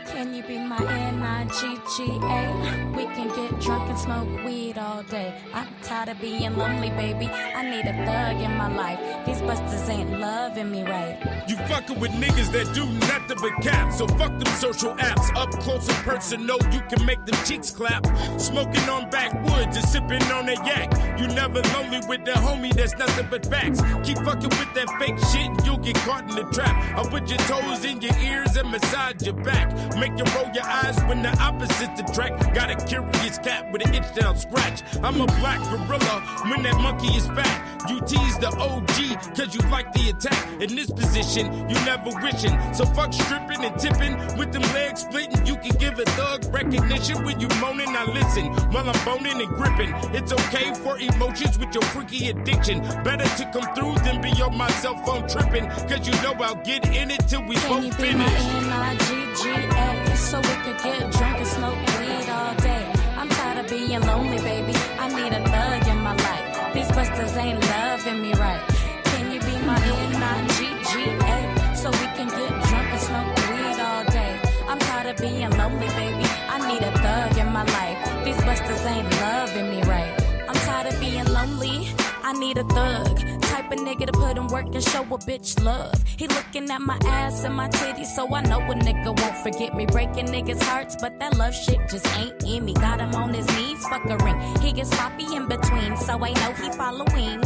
Can you be my N-I-G-G-A? We can get drunk and smoke weed all day. I'm tired of being lonely, baby. I need a thug in my life. These busters ain't loving me right. You fucking with niggas that do nothing but cap. So fuck them social apps. Up close and personal, you can make them cheeks clap. Smoking on backwoods and sipping on that yak. You never lonely with the homie that's nothing but facts. Keep fucking with that fake shit and you'll get caught in the trap. I'll put your toes in your ears and massage your back. Make you roll your eyes when the opposite's the track. Got a curious cat with an itch down scratch. I'm a black gorilla when that monkey is fat. You tease the OG cause you like the attack. In this position, you never wishing. So fuck stripping and tipping with them legs splitting. You can give a thug recognition when you moaning. I listen while I'm boning and gripping. It's okay for emotions with your freaky addiction. Better to come through than be on my cell phone tripping. Cause you know I'll get in it till we both finish. N-I-G-G-A, so we could get drunk and smoke weed all day. I'm tired of being lonely, baby. I need a thug in my life. These busters ain't loving me right. Can you be my N-I-G-G-A, so we can get drunk and smoke weed all day? I'm tired of being lonely, baby. I need a thug in my life. These busters ain't loving me right. I'm tired of being lonely. I need a thug. Type of nigga to put in work and show a bitch love. He looking at my ass and my titties, so I know a nigga won't forget me. Breaking niggas' hearts, but that love shit just ain't in me. Got him on his knees, fuck a ring. He gets sloppy in between, so I know he following.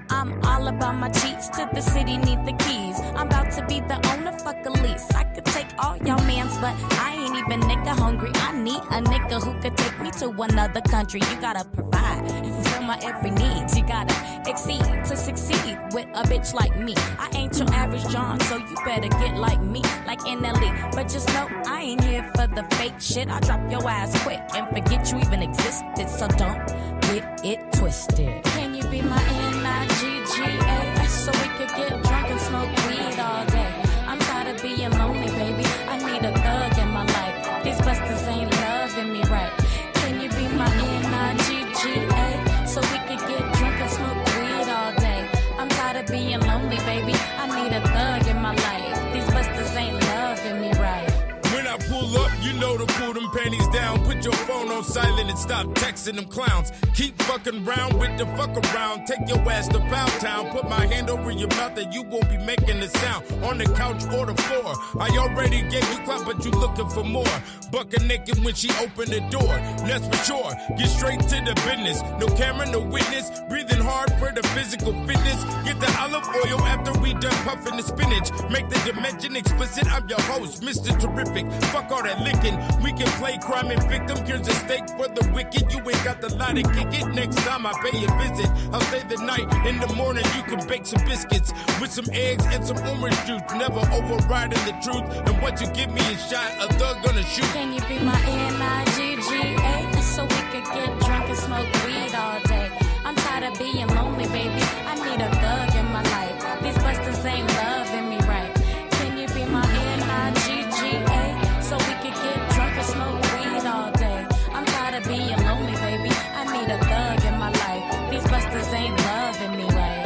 I'm all about my cheats, to the city need the keys. I'm about to be the owner, fuck a lease. I could take all y'all mans, but I ain't even nigga hungry. I need a nigga who could take me to another country. You gotta provide and fulfill my every need. You gotta exceed to succeed with a bitch like me. I ain't your average John, so you better get like me, like NLE. But just know I ain't here for the fake shit. I'll drop your ass quick and forget you even existed. So don't get it twisted. Can you be my N-I-G-G-A, so we could get drunk and smoke weed all day? I'm tired of being lonely, baby. I need a thug in my life. These busters ain't loving me right. Can you be my N-I-G-G-A, so we could get drunk and smoke weed all day? I'm tired of being lonely, baby. I need a thug in my life. These busters ain't loving me right. When I pull up, you know to pull them panties down. Put your phone on silent and stop texting them clowns. Keep fucking round with the fuck around. Take your ass to Pound Town. Put my hand over your mouth and you won't be making a sound. On the couch or the floor. I already gave you clap, but you looking for more. Bucking naked when she opened the door. That's for sure. Get straight to the business. No camera, no witness. Breathing hard for the physical fitness. Get the olive oil after we done puffing the spinach. Make the dimension explicit. I'm your host, Mr. Terrific. Fuck all that licking. We can play crime and victim. Here's a steak for the wicked. You ain't got the lie to kick it. Next time I pay a visit, I'll stay the night. In the morning, you can bake some biscuits with some eggs and some orange juice. Never overriding the truth. And once you give me a shot, a thug gonna shoot. Can you be my N-I-G-G-A, so we could get drunk and smoke weed all day? I'm tired of being lonely, baby. I need a thug in my life. These busters ain't loving me right. Can you be my N-I-G-G-A, so we could get drunk and smoke weed all day? I'm tired of being lonely, baby. I need a thug in my life. These busters ain't loving me right.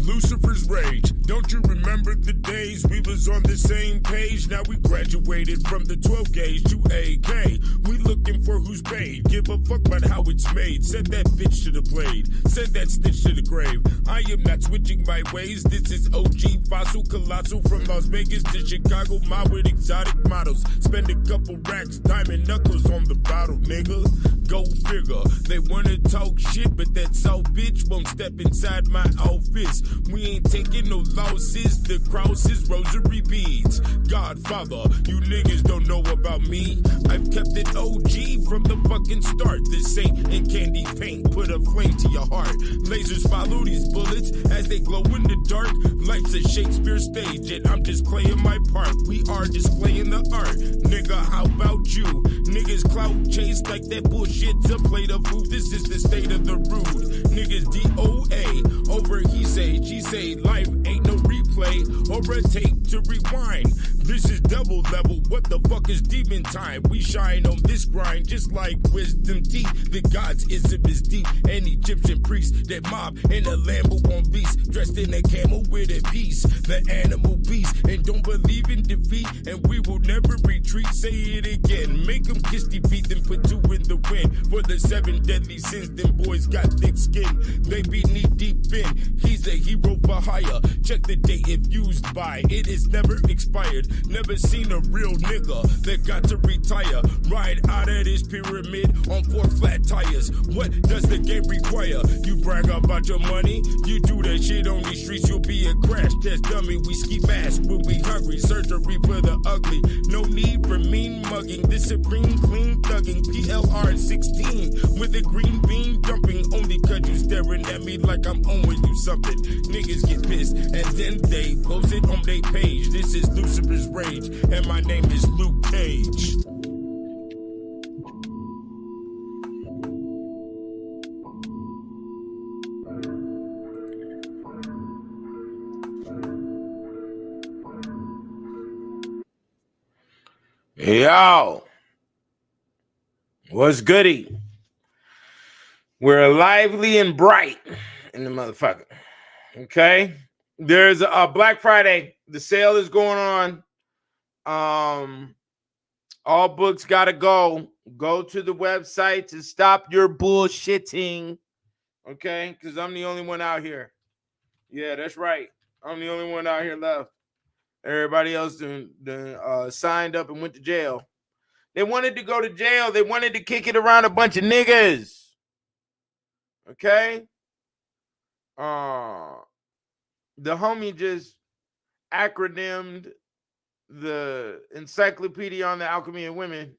Lucifer's rage. Don't you remember the days we was on the same page? Now we graduated from the 12 gauge to AK. We looking for who's paid. Give a fuck about how it's made. Send that bitch to the blade. Send that stitch to the grave. I am not switching my ways. This is OG Fossil Colossal from Las Vegas to Chicago. My with exotic models. Spend a couple racks, diamond knuckles on the bottle, nigga. Go figure. They wanna talk shit, but that soft bitch won't step inside my office. We ain't taking no losses. The cross is rosary beads. Godfather, you niggas don't know about me. I've kept it OG from the fucking start. This ain't in candy paint. Put a flame to your heart. Lasers follow these bullets as they glow in the dark. Life's a Shakespeare stage and I'm just playing my part. We are displaying the art. Nigga, how about you? Niggas clout chase like that bullshit's a plate of food. This is the state of the rude. Niggas DOA. Over he say, she say, life ain't no replay or a tape to rewind. This is double level. What the fuck is demon time? We shine on this grind just like wisdom teeth. The God's ism is deep. An Egyptian priest that mob in a Lambo on beast, dressed in a camel with a piece. The animal beast and don't believe in defeat. And we will never retreat. Say it again. Make them kiss defeat, then put two in the wind. For the 7 deadly sins, them boys got thick skin. They be knee deep in. He's a hero for hire. Check the date if used by. It is never expired. Never seen a real nigga that got to retire. Ride out of this pyramid on 4 flat tires. What does the game require? You brag about your money. You do that shit on these streets. You'll be a crash test dummy. We ski mask when we hungry. Surgery for the ugly. No need for mean mugging. Discipline, clean thugging. PLR 16 with a green bean dumping. Only cause you staring at me like I'm owing you something. Niggas get pissed and then they post it on their page. This is Lucifer's Rage and my name is Luke Cage. Yo, what's goody? We're lively and bright in the motherfucker. Okay, there's a Black Friday. The sale is going on. All books gotta go. Go to the website to stop your bullshitting. Okay, because I'm the only one out here. Yeah, that's right. I'm the only one out here left. Everybody else signed up and went to jail. They wanted to go to jail. They wanted to kick it around a bunch of niggas. Okay? The homie just acronymed the Encyclopedia on the Alchemy of Women.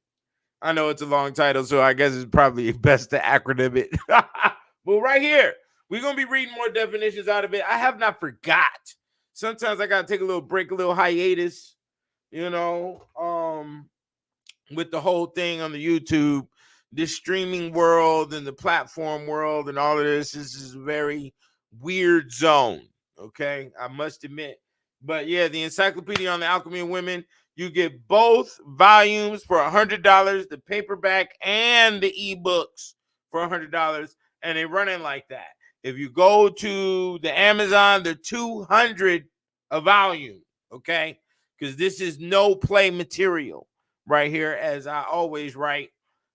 I know it's a long title, so I guess it's probably best to acronym it. But right here, we're going to be reading more definitions out of it. I have not forgot. Sometimes I got to take a little break, a little hiatus, you know, with the whole thing on the YouTube, this streaming world and the platform world and all of this. This is a very weird zone, okay? I must admit. But yeah, the Encyclopedia on the Alchemy of Women, you get both volumes for $100, the paperback and the ebooks for $100, and they run in like that. If you go to the Amazon, they're $200 a volume, okay? Because this is no play material right here, as I always write,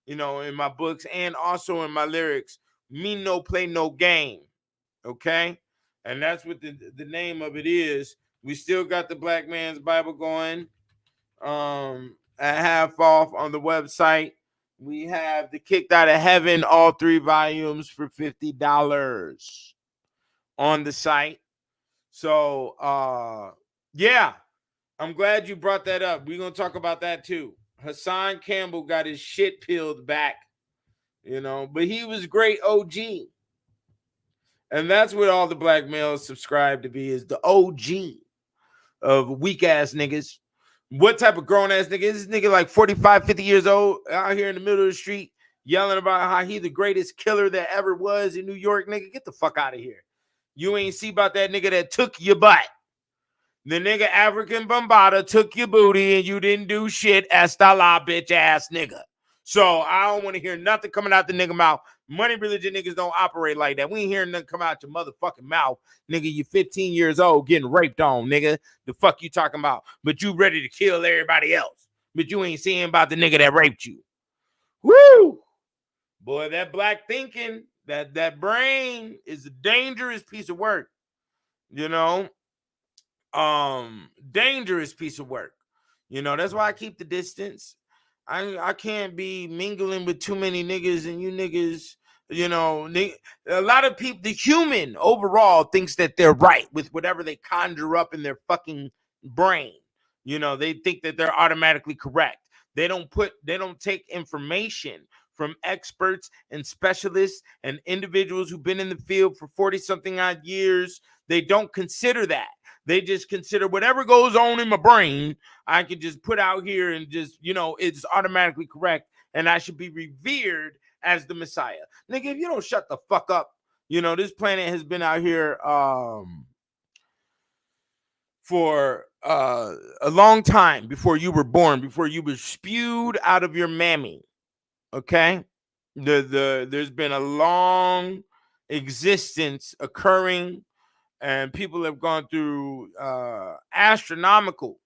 you know, in my books and also in my lyrics. Me no play, no game, okay? And that's what the name of it is. We still got the Black Man's Bible going at half off on the website. We have the Kicked Out of Heaven, all 3 volumes for $50 on the site. So, yeah, I'm glad you brought that up. We're going to talk about that too. Hassan Campbell got his shit peeled back, you know, but he was great OG. And that's what all the black males subscribe to be, is the OG of weak-ass niggas. What type of grown-ass nigga is this? Nigga like 45, 50 years old out here in the middle of the street yelling about how he the greatest killer that ever was in New York. Nigga, get the fuck out of here. You ain't see about that nigga that took your butt. The nigga African Bombada took your booty and you didn't do shit. Hasta la bitch ass nigga. So I don't want to hear nothing coming out the nigga mouth. Money religion niggas don't operate like that. We ain't hearing nothing come out your motherfucking mouth. Nigga, you 15 years old getting raped on, nigga. The fuck you talking about? But you ready to kill everybody else. But you ain't seeing about the nigga that raped you. Woo! Boy, that black thinking, that brain is a dangerous piece of work. You know? Dangerous piece of work. You know, that's why I keep the distance. I can't be mingling with too many niggas, and you niggas A lot of people, the human overall thinks that they're right with whatever they conjure up in their fucking brain. They think that they're automatically correct. They don't take information from experts and specialists and individuals who've been in the field for 40 something odd years. They don't consider that. They just consider whatever goes on in my brain, I can just put out here and just, it's automatically correct. And I should be revered as the Messiah. Nigga, if you don't shut the fuck up, this planet has been out here for a long time before you were born, before you were spewed out of your mammy. Okay? There's been a long existence occurring, and people have gone through astronomical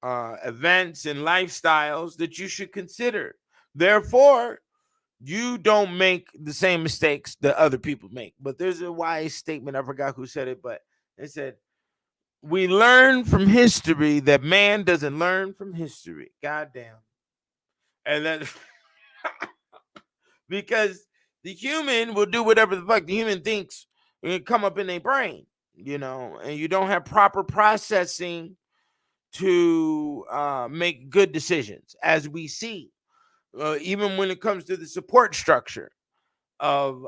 events and lifestyles that you should consider. Therefore, you don't make the same mistakes that other people make. But there's a wise statement. I forgot who said it, but it said, we learn from history that man doesn't learn from history. Goddamn. And that because the human will do whatever the fuck the human thinks will come up in their brain, and you don't have proper processing to make good decisions, as we see, even when it comes to the support structure of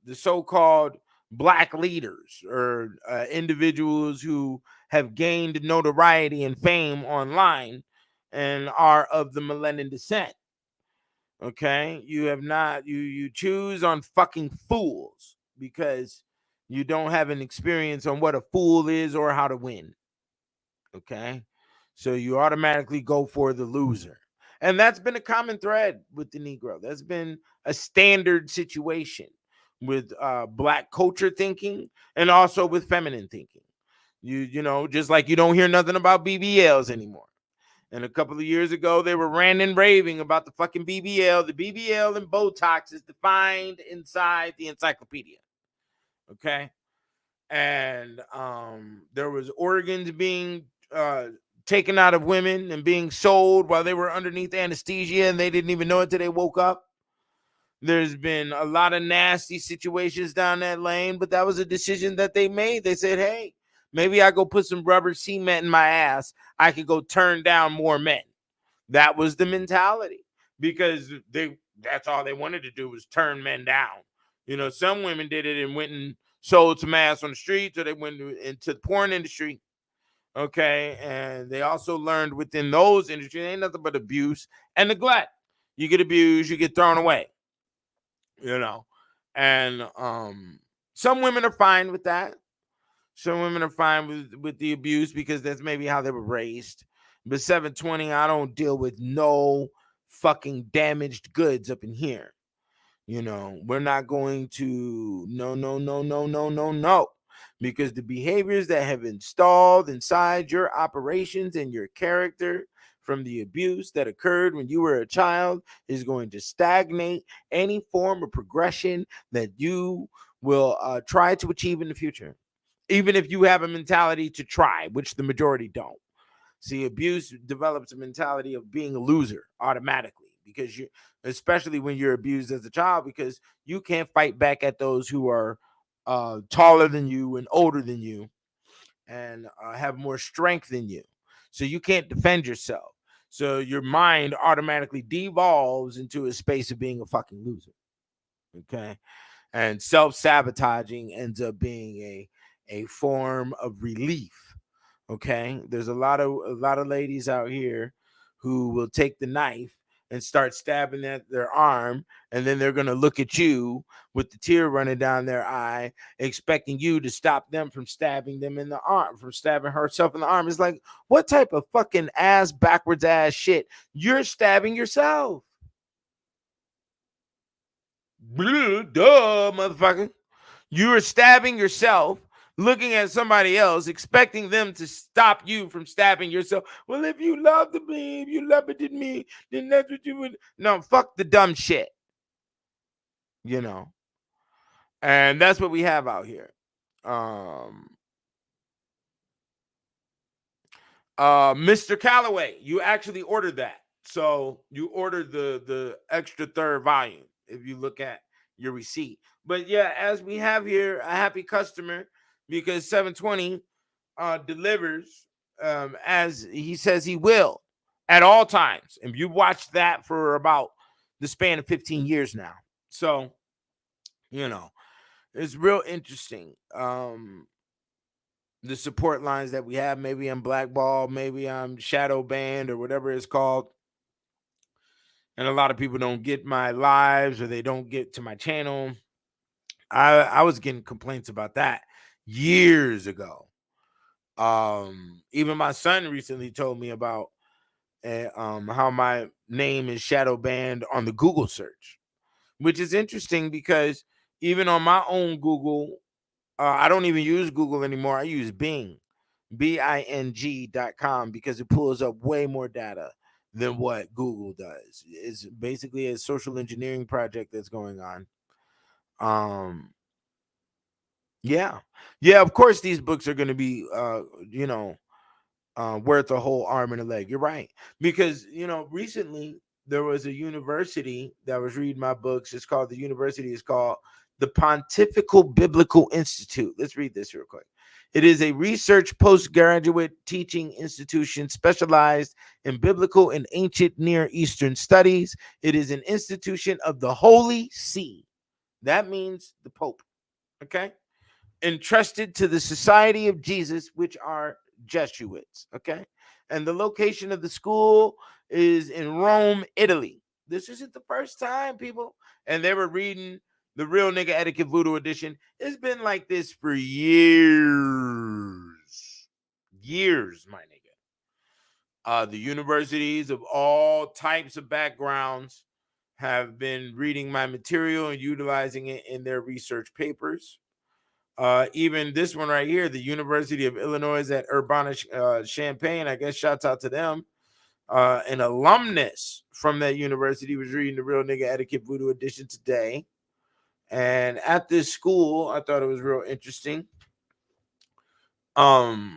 the so-called black leaders or individuals who have gained notoriety and fame online and are of the millennial descent. Okay, you have not you choose on fucking fools because you don't have an experience on what a fool is or how to win. Okay, so you automatically go for the loser. And that's been a common thread with the Negro. That's been a standard situation with black culture thinking and also with feminine thinking. Just like you don't hear nothing about BBLs anymore. And a couple of years ago, they were ranting and raving about the fucking BBL. The BBL and Botox is defined inside the encyclopedia. Okay. And there was organs being taken out of women and being sold while they were underneath anesthesia and they didn't even know it till they woke up. There's been a lot of nasty situations down that lane, but that was a decision that they made. They said, hey, maybe I go put some rubber cement in my ass. I could go turn down more men. That was the mentality because that's all they wanted to do was turn men down. Some women did it and went and sold some ass on the streets, or they went into the porn industry. Okay. And they also learned within those industries, ain't nothing but abuse and neglect. You get abused, you get thrown away. And some women are fine with that. Some women are fine with the abuse because that's maybe how they were raised. But 720, I don't deal with no fucking damaged goods up in here. We're not going to no, because the behaviors that have installed inside your operations and your character from the abuse that occurred when you were a child is going to stagnate any form of progression that you will try to achieve in the future, even if you have a mentality to try, which the majority don't. See, abuse develops a mentality of being a loser automatically because especially when you're abused as a child, because you can't fight back at those who are taller than you and older than you and have more strength than you. So you can't defend yourself. So your mind automatically devolves into a space of being a fucking loser. Okay. And self-sabotaging ends up being a form of relief. Okay, there's a lot of ladies out here who will take the knife and start stabbing at their arm, and then they're gonna look at you with the tear running down their eye, expecting you to stop them from stabbing them in the arm, from stabbing herself in the arm. It's like, what type of fucking ass backwards ass shit? You're stabbing yourself. Duh, motherfucker. You are stabbing yourself, looking at somebody else, expecting them to stop you from stabbing yourself. Well, if you loved me, if you loved me, then that's what you would. No, fuck the dumb shit. And that's what we have out here. Mr. Calloway, you actually ordered that. So you ordered the extra third volume. If you look at your receipt. But yeah, as we have here, a happy customer because 720 delivers as he says he will at all times. And you watched that for about the span of 15 years now. So, you know, it's real interesting. The support lines that we have. Maybe I'm blackballed, maybe I'm shadow banned or whatever it's called. And a lot of people don't get my lives or they don't get to my channel. I was getting complaints about that years ago. Even my son recently told me about how my name is shadow banned on the Google search, which is interesting because even on my own Google, I don't even use Google anymore. I use Bing, Bing.com, because it pulls up way more data than what Google does. It's basically a social engineering project that's going on. Yeah. Yeah, of course these books are going to be worth a whole arm and a leg. You're right. Because, recently there was a university that was reading my books. The university is called the Pontifical Biblical Institute. Let's read this real quick. It is a research postgraduate teaching institution specialized in biblical and ancient Near Eastern studies. It is an institution of the Holy See. That means the Pope. Okay. Entrusted to the Society of Jesus, which are Jesuits. Okay. And the location of the school is in Rome, Italy. This isn't the first time, people. And they were reading the Real Nigga Etiquette Voodoo edition. It's been like this for years. Years, my nigga. The universities of all types of backgrounds have been reading my material and utilizing it in their research papers. Even this one right here, the University of Illinois at Urbana-Champaign, I guess shouts out to them. An alumnus from that university was reading the Real Nigga Etiquette Voodoo edition today. And at this school, I thought it was real interesting. As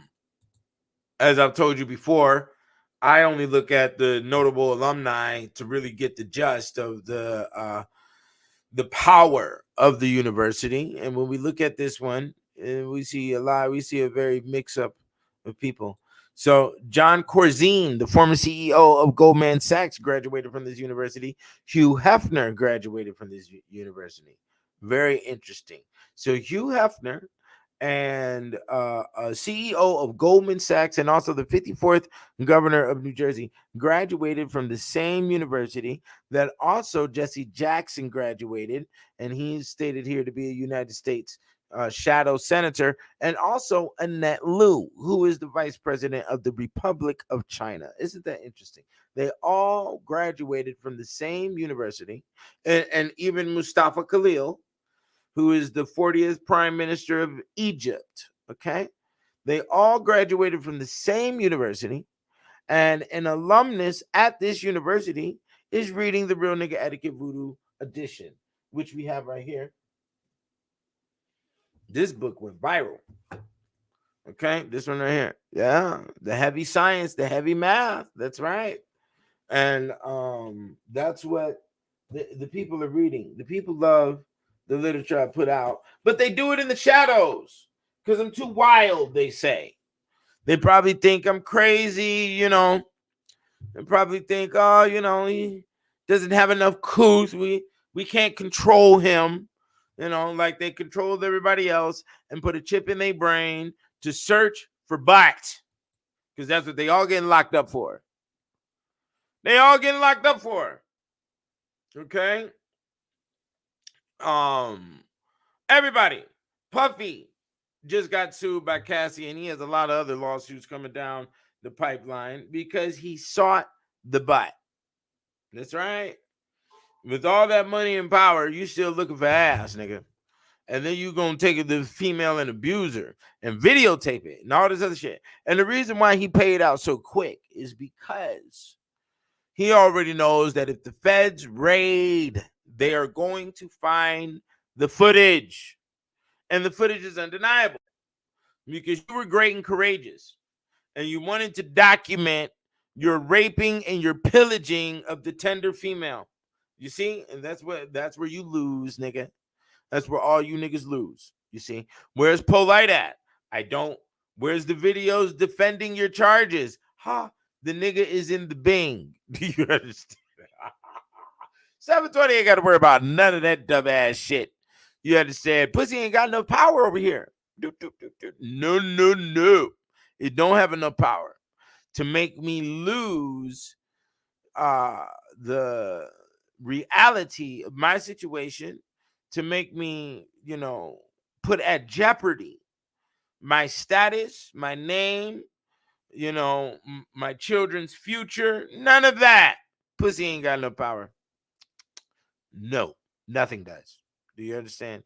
I've told you before, I only look at the notable alumni to really get the gist of the power of the university. And when we look at this one, we see a very mix up of people. So John Corzine, the former CEO of Goldman Sachs, graduated from this university. Hugh Hefner graduated from this university. Very interesting. So Hugh Hefner and a CEO of Goldman Sachs and also the 54th governor of New Jersey graduated from the same university that also Jesse Jackson graduated, and he's stated here to be a United States shadow senator, and also Annette Lu, who is the vice president of the Republic of China. Isn't that interesting? They all graduated from the same university, and even Mustafa Khalil, who is the 40th prime minister of Egypt. Okay. They all graduated from the same university, and an alumnus at this university is reading the Real Nigga Etiquette Voodoo edition, which we have right here. This book went viral. Okay. This one right here. Yeah. The heavy science, the heavy math. That's right. And that's what the people are reading. The people love the literature I put out, but they do it in the shadows because I'm too wild, they say. They probably think I'm crazy, They probably think, oh, he doesn't have enough couth. We can't control him, like they controlled everybody else and put a chip in their brain to search for bites, because that's what they all getting locked up for. They all getting locked up for. Okay. Everybody, Puffy just got sued by Cassie, and he has a lot of other lawsuits coming down the pipeline because he sought the butt. That's right. With all that money and power, you still looking for ass, nigga. And then you gonna take it to the female and abuse her and videotape it and all this other shit. And the reason why he paid out so quick is because he already knows that if the feds raid, they are going to find the footage. And the footage is undeniable because you were great and courageous. And you wanted to document your raping and your pillaging of the tender female. You see, and that's where you lose, nigga. That's where all you niggas lose. You see, where's Polite at? I don't. Where's the videos defending your charges? Ha! The nigga is in the Bing. Do you understand? 720 ain't got to worry about none of that dumbass shit. You understand? Pussy ain't got enough power over here. No, no, no. It don't have enough power to make me lose the reality of my situation, to make me, put at jeopardy my status, my name, my children's future. None of that. Pussy ain't got no power. No, nothing does. Do you understand?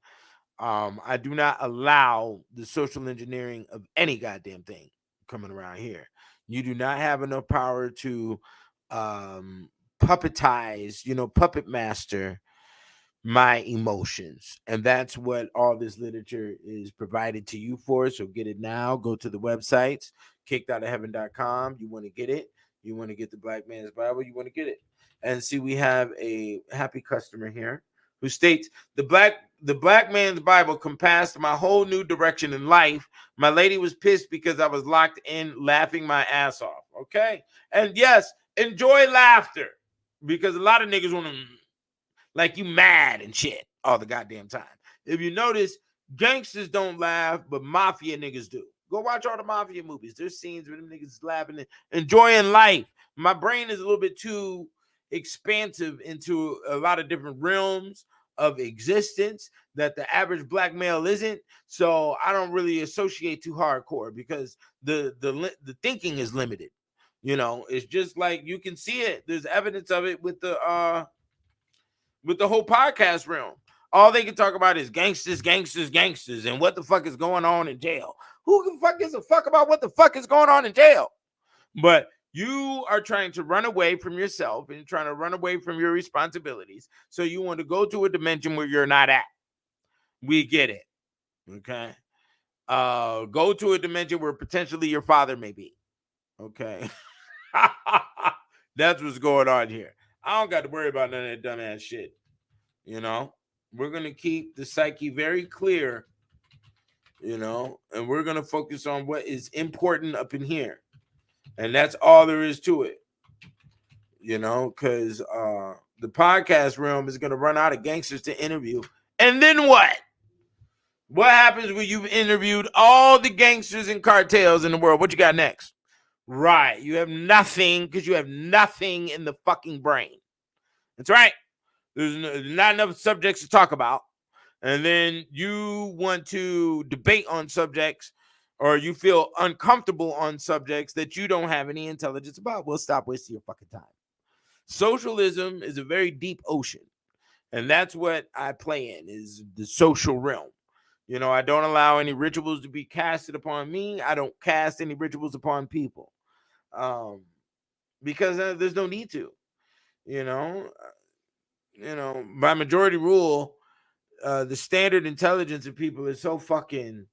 I do not allow the social engineering of any goddamn thing coming around here. You do not have enough power to puppetize, puppet master my emotions. And that's what all this literature is provided to you for. So get it now. Go to the websites, kickedoutofheaven.com. You want to get it. You want to get the Black Man's Bible. You want to get it. And see, we have a happy customer here who states, the Black Man's Bible compassed my whole new direction in life. My lady was pissed because I was locked in laughing my ass off. Okay. And yes, enjoy laughter, because a lot of niggas want to, like, you mad and shit all the goddamn time. If you notice, gangsters don't laugh, but mafia niggas do. Go watch all the mafia movies. There's scenes where them niggas laughing and enjoying life. My brain is a little bit too expansive into a lot of different realms of existence that the average black male isn't. So I don't really associate too hardcore, because the thinking is limited. It's just like, you can see it. There's evidence of it with the whole podcast realm. All they can talk about is gangsters, gangsters, gangsters, and what the fuck is going on in jail. Who the fuck gives a fuck about what the fuck is going on in jail? But you are trying to run away from yourself, and trying to run away from your responsibilities. So you want to go to a dimension where you're not at. We get it. Okay. Go to a dimension where potentially your father may be. Okay. That's what's going on here. I don't got to worry about none of that dumbass shit. We're going to keep the psyche very clear, and we're going to focus on what is important up in here. And that's all there is to it, because the podcast realm is going to run out of gangsters to interview. And then what? What happens when you've interviewed all the gangsters and cartels in the world? What you got next? Right. You have nothing, because you have nothing in the fucking brain. That's right. There's not enough subjects to talk about. And then you want to debate on subjects, or you feel uncomfortable on subjects that you don't have any intelligence about. Well, stop wasting your fucking time. Socialism is a very deep ocean. And that's what I play in, is the social realm. I don't allow any rituals to be casted upon me. I don't cast any rituals upon people. Because there's no need to. By majority rule, the standard intelligence of people is so fucking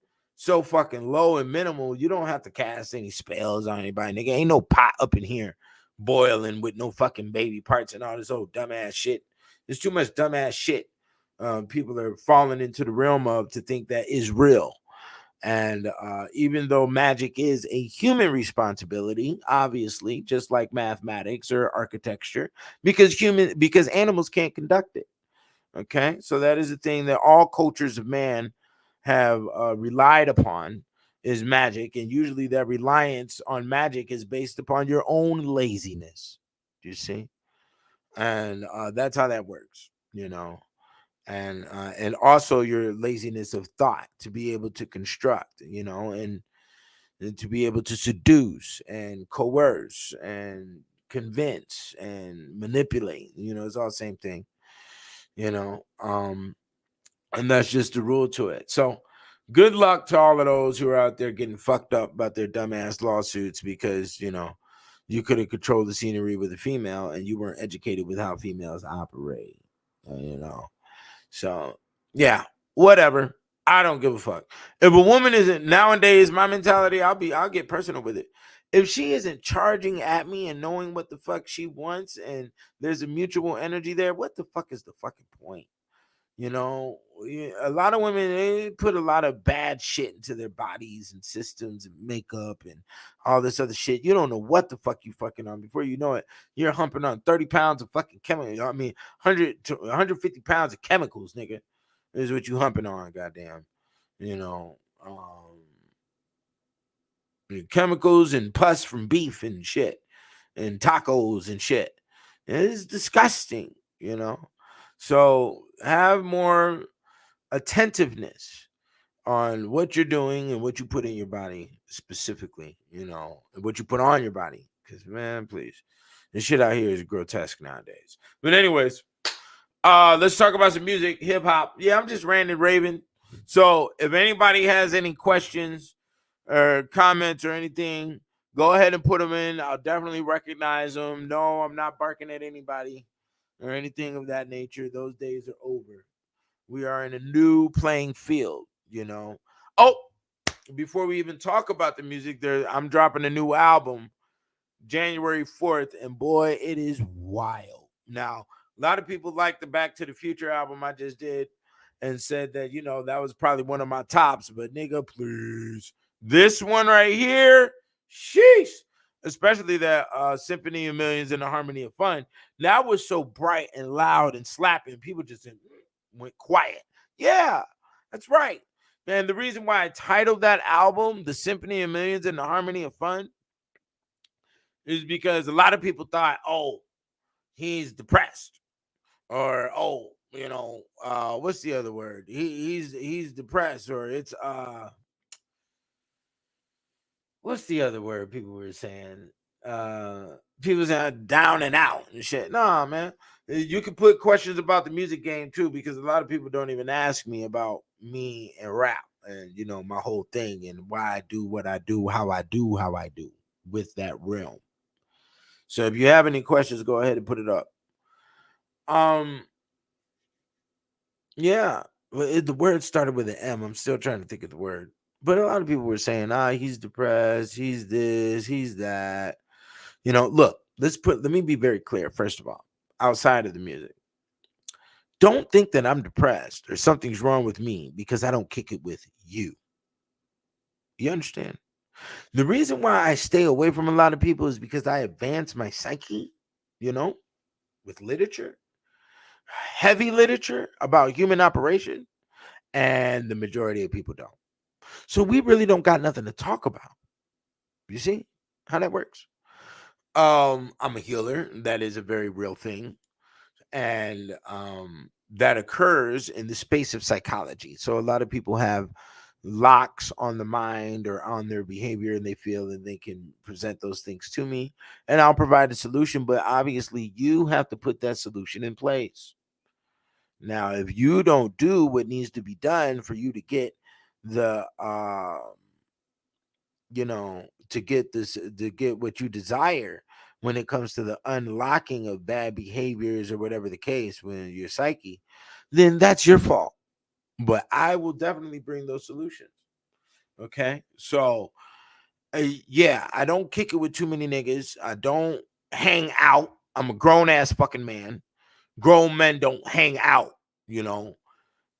low and minimal. You don't have to cast any spells on anybody, nigga. Ain't no pot up in here boiling with no fucking baby parts and all this old dumbass shit. There's too much dumbass shit people are falling into the realm of to think that is real. And even though magic is a human responsibility, obviously, just like mathematics or architecture, because animals can't conduct it. Okay, so that is the thing that all cultures of man have relied upon, is magic. And usually that reliance on magic is based upon your own laziness. Do you see? And that's how that works, and also your laziness of thought to be able to construct, and to be able to seduce and coerce and convince and manipulate. It's all the same thing. And that's just the rule to it. So good luck to all of those who are out there getting fucked up about their dumbass lawsuits, because you could have controlled the scenery with a female and you weren't educated with how females operate. So yeah, whatever. I don't give a fuck. If a woman isn't, nowadays my mentality, I'll get personal with it. If she isn't charging at me and knowing what the fuck she wants and there's a mutual energy there, what the fuck is the fucking point? You know, a lot of women, they put a lot of bad shit into their bodies and systems and makeup and all this other shit. You don't know what the fuck you fucking on. Before you know it, you're humping on 30 pounds of fucking chemicals. I mean, 100 to 150 pounds of chemicals, nigga, is what you humping on, goddamn. You know, chemicals and pus from beef and shit and tacos and shit. It's disgusting, you know. So have more attentiveness on what you're doing and what you put in your body specifically, you know, and what you put on your body. Because man, please, this shit out here is grotesque nowadays. But anyways, let's talk about some music, hip hop. Yeah, I'm just ranting raving. So if anybody has any questions or comments or anything, go ahead and put them in. I'll definitely recognize them. No, I'm not barking at anybody or anything of that nature. Those days are over. We are in a new playing field, you know. Oh, before we even talk about the music, I'm dropping a new album January 4th, and boy, it is wild. Now, a lot of people like the Back to the Future album I just did and said that, you know, that was probably one of my tops, but nigga, please. This one right here, sheesh. Especially that Symphony of Millions and the Harmony of Fun. That was so bright and loud and slapping. People just went quiet. Yeah, that's right. Man, the reason why I titled that album The Symphony of Millions and the Harmony of Fun is because a lot of people thought, oh, he's depressed. Or you know, what's the other word? He's depressed, or it's what's the other word people were saying? People saying down and out and shit. Nah, man. You can put questions about the music game too, because a lot of people don't even ask me about me and rap and you know my whole thing and why I do what I do, how I do with that realm. So if you have any questions, go ahead and put it up. Yeah, well, the word started with an M. I'm still trying to think of the word, but a lot of people were saying, he's depressed, he's this, he's that. You know, look, let me be very clear. First of all, outside of the music, don't think that I'm depressed or something's wrong with me because I don't kick it with you. You understand? The reason why I stay away from a lot of people is because I advance my psyche, you know, with literature, heavy literature about human operation, and the majority of people don't. So we really don't got nothing to talk about. You see how that works? I'm a healer. That is a very real thing. And that occurs in the space of psychology. So a lot of people have locks on the mind or on their behavior and they feel that they can present those things to me and I'll provide a solution, but obviously you have to put that solution in place. Now if you don't do what needs to be done for you to get the you know, to get what you desire when it comes to the unlocking of bad behaviors or whatever the case when your psyche, then that's your fault. But I will definitely bring those solutions. Okay. So, yeah, I don't kick it with too many niggas. I don't hang out. I'm a grown ass fucking man. Grown men don't hang out, you know.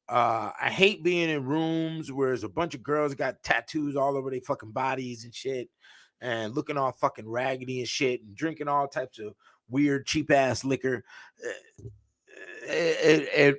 I hate being in rooms where there's a bunch of girls got tattoos all over their fucking bodies and shit, and looking all fucking raggedy and shit, and drinking all types of weird cheap ass liquor. It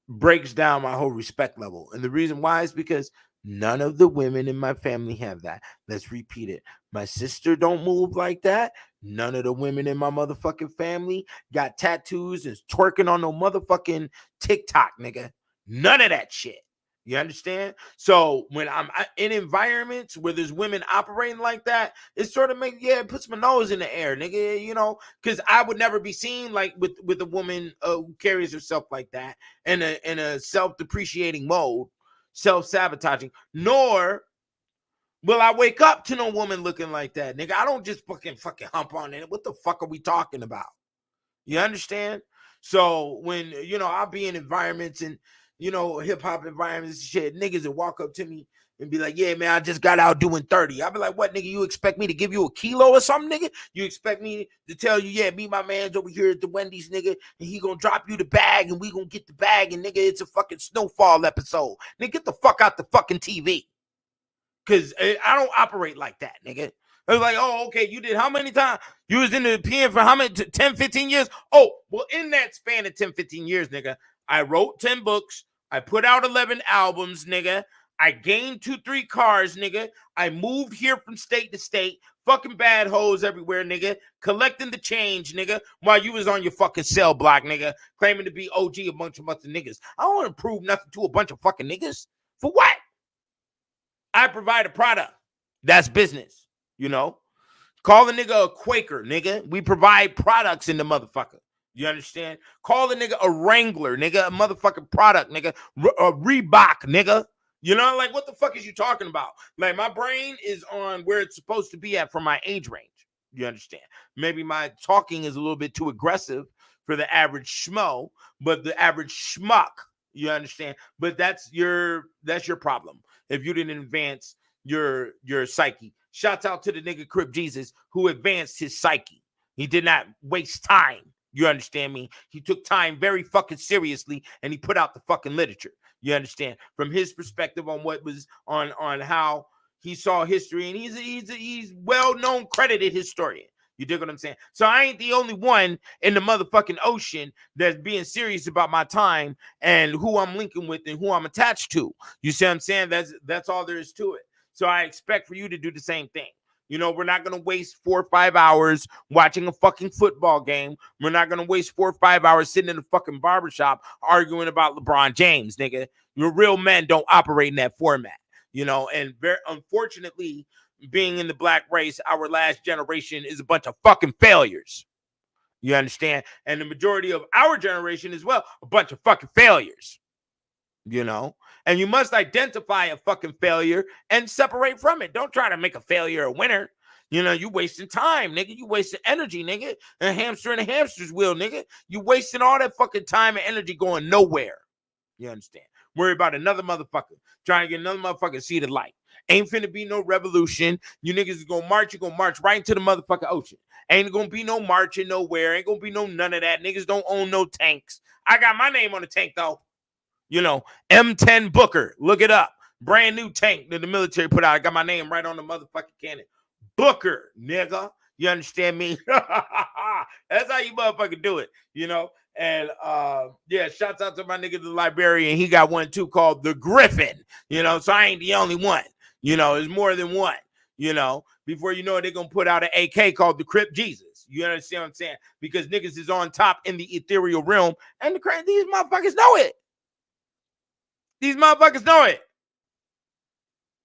breaks down my whole respect level, and the reason why is because none of the women in my family have that. Let's repeat it. My sister don't move like that. None of the women in my motherfucking family got tattoos and twerking on no motherfucking TikTok, nigga. None of that shit. You understand? So when I'm in environments where there's women operating like that, it sort of makes, it puts my nose in the air, nigga, you know, because I would never be seen like with a woman who carries herself like that in a self-depreciating mode, self-sabotaging, nor will I wake up to no woman looking like that, nigga. I don't just fucking hump on it. What the fuck are we talking about? You understand? So when, you know, I'll be in environments and, you know, hip hop environments and shit, niggas will walk up to me and be like, yeah, man, I just got out doing 30. I'll be like, what, nigga, you expect me to give you a kilo or something, nigga? You expect me to tell you, yeah, me, my man's over here at the Wendy's, nigga, and he gonna drop you the bag, and we gonna get the bag, and nigga, it's a fucking snowfall episode. Nigga, get the fuck out the fucking TV. Because I don't operate like that, nigga. I was like, oh, okay, you did how many times? You was in the pen for how many, 10, 15 years? Oh, well, in that span of 10, 15 years, nigga, I wrote 10 books. I put out 11 albums, nigga. I gained 2, 3 cars, nigga. I moved here from state to state. Fucking bad hoes everywhere, nigga. Collecting the change, nigga, while you was on your fucking cell block, nigga, claiming to be OG a bunch of niggas. I don't want to prove nothing to a bunch of fucking niggas. For what? I provide a product. That's business, you know? Call the nigga a Quaker, nigga. We provide products in the motherfucker. You understand? Call the nigga a Wrangler, nigga. A motherfucking product, nigga. A Reebok, nigga. You know, like, what the fuck is you talking about? Like, my brain is on where it's supposed to be at for my age range. You understand? Maybe my talking is a little bit too aggressive for the average schmo, but the average schmuck, you understand? But that's your problem if you didn't advance your psyche. Shouts out to the nigga Crip Jesus who advanced his psyche. He did not waste time. You understand me? He took time very fucking seriously, and he put out the fucking literature. You understand? From his perspective on what was on how he saw history, and he's well-known, credited historian. You dig what I'm saying? So I ain't the only one in the motherfucking ocean that's being serious about my time and who I'm linking with and who I'm attached to. You see what I'm saying? That's all there is to it. So I expect for you to do the same thing. You know, we're not going to waste 4 or 5 hours watching a fucking football game. We're not going to waste 4 or 5 hours sitting in a fucking barbershop arguing about LeBron James, nigga. Your real men don't operate in that format, you know, and very unfortunately, being in the black race, our last generation is a bunch of fucking failures. You understand? And the majority of our generation as well, a bunch of fucking failures. You know? And you must identify a fucking failure and separate from it. Don't try to make a failure a winner. You know, you wasting time, nigga. You wasting energy, nigga. A hamster in a hamster's wheel, nigga. You wasting all that fucking time and energy going nowhere. You understand? Worry about another motherfucker. Trying to get another motherfucker to see the light. Ain't finna be no revolution. You niggas is gonna march. You're gonna march right into the motherfucking ocean. Ain't gonna be no marching nowhere. Ain't gonna be no none of that. Niggas don't own no tanks. I got my name on the tank, though. You know, M10 Booker. Look it up. Brand new tank that the military put out. I got my name right on the motherfucking cannon. Booker, nigga. You understand me? That's how you motherfucking do it, you know? And yeah, shouts out to my nigga, the librarian. He got one too called the Griffin, you know? So I ain't the only one, you know? There's more than one, you know? Before you know it, they're going to put out an AK called the Crip Jesus. You understand what I'm saying? Because niggas is on top in the ethereal realm, and these motherfuckers know it. These motherfuckers know it.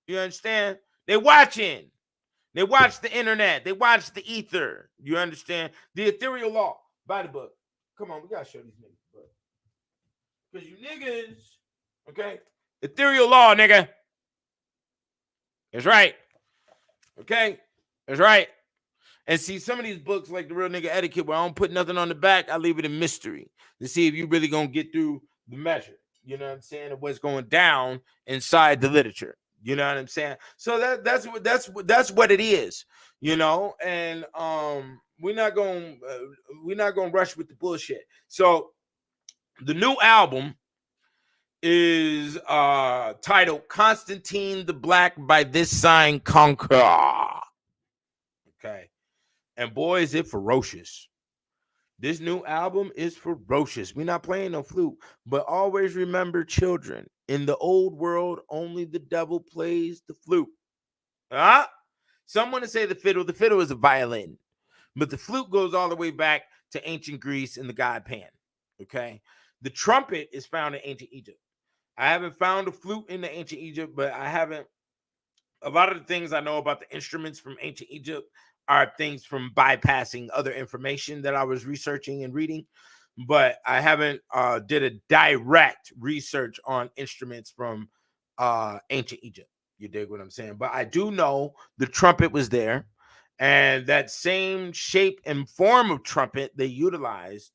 You understand? They watching. They watch the internet. They watch the ether. You understand? The ethereal law. Buy the book. Come on, we gotta show these niggas the book. Because you niggas, okay? Ethereal law, nigga. That's right. Okay? That's right. And see, some of these books, like the Real Nigga Etiquette, where I don't put nothing on the back, I leave it in mystery to see if you really gonna get through the measure. You know what I'm saying? Of what's going down inside the literature. You know what I'm saying? So that's what it is. You know, and we're not gonna rush with the bullshit. So the new album is titled Constantine the Black by This Sign Conquer. Okay, and boy, is it ferocious. This new album is ferocious. We're not playing no flute, but always remember, children, in the old world, only the devil plays the flute. Some want to say the fiddle. The fiddle is a violin, but the flute goes all the way back to ancient Greece and the god Pan. Okay, the trumpet is found in ancient Egypt. I haven't found a flute in the ancient Egypt, but I haven't. A lot of the things I know about the instruments from ancient Egypt are things from bypassing other information that I was researching and reading, but I haven't did a direct research on instruments from ancient Egypt. You dig what I'm saying? But I do know the trumpet was there, and that same shape and form of trumpet they utilized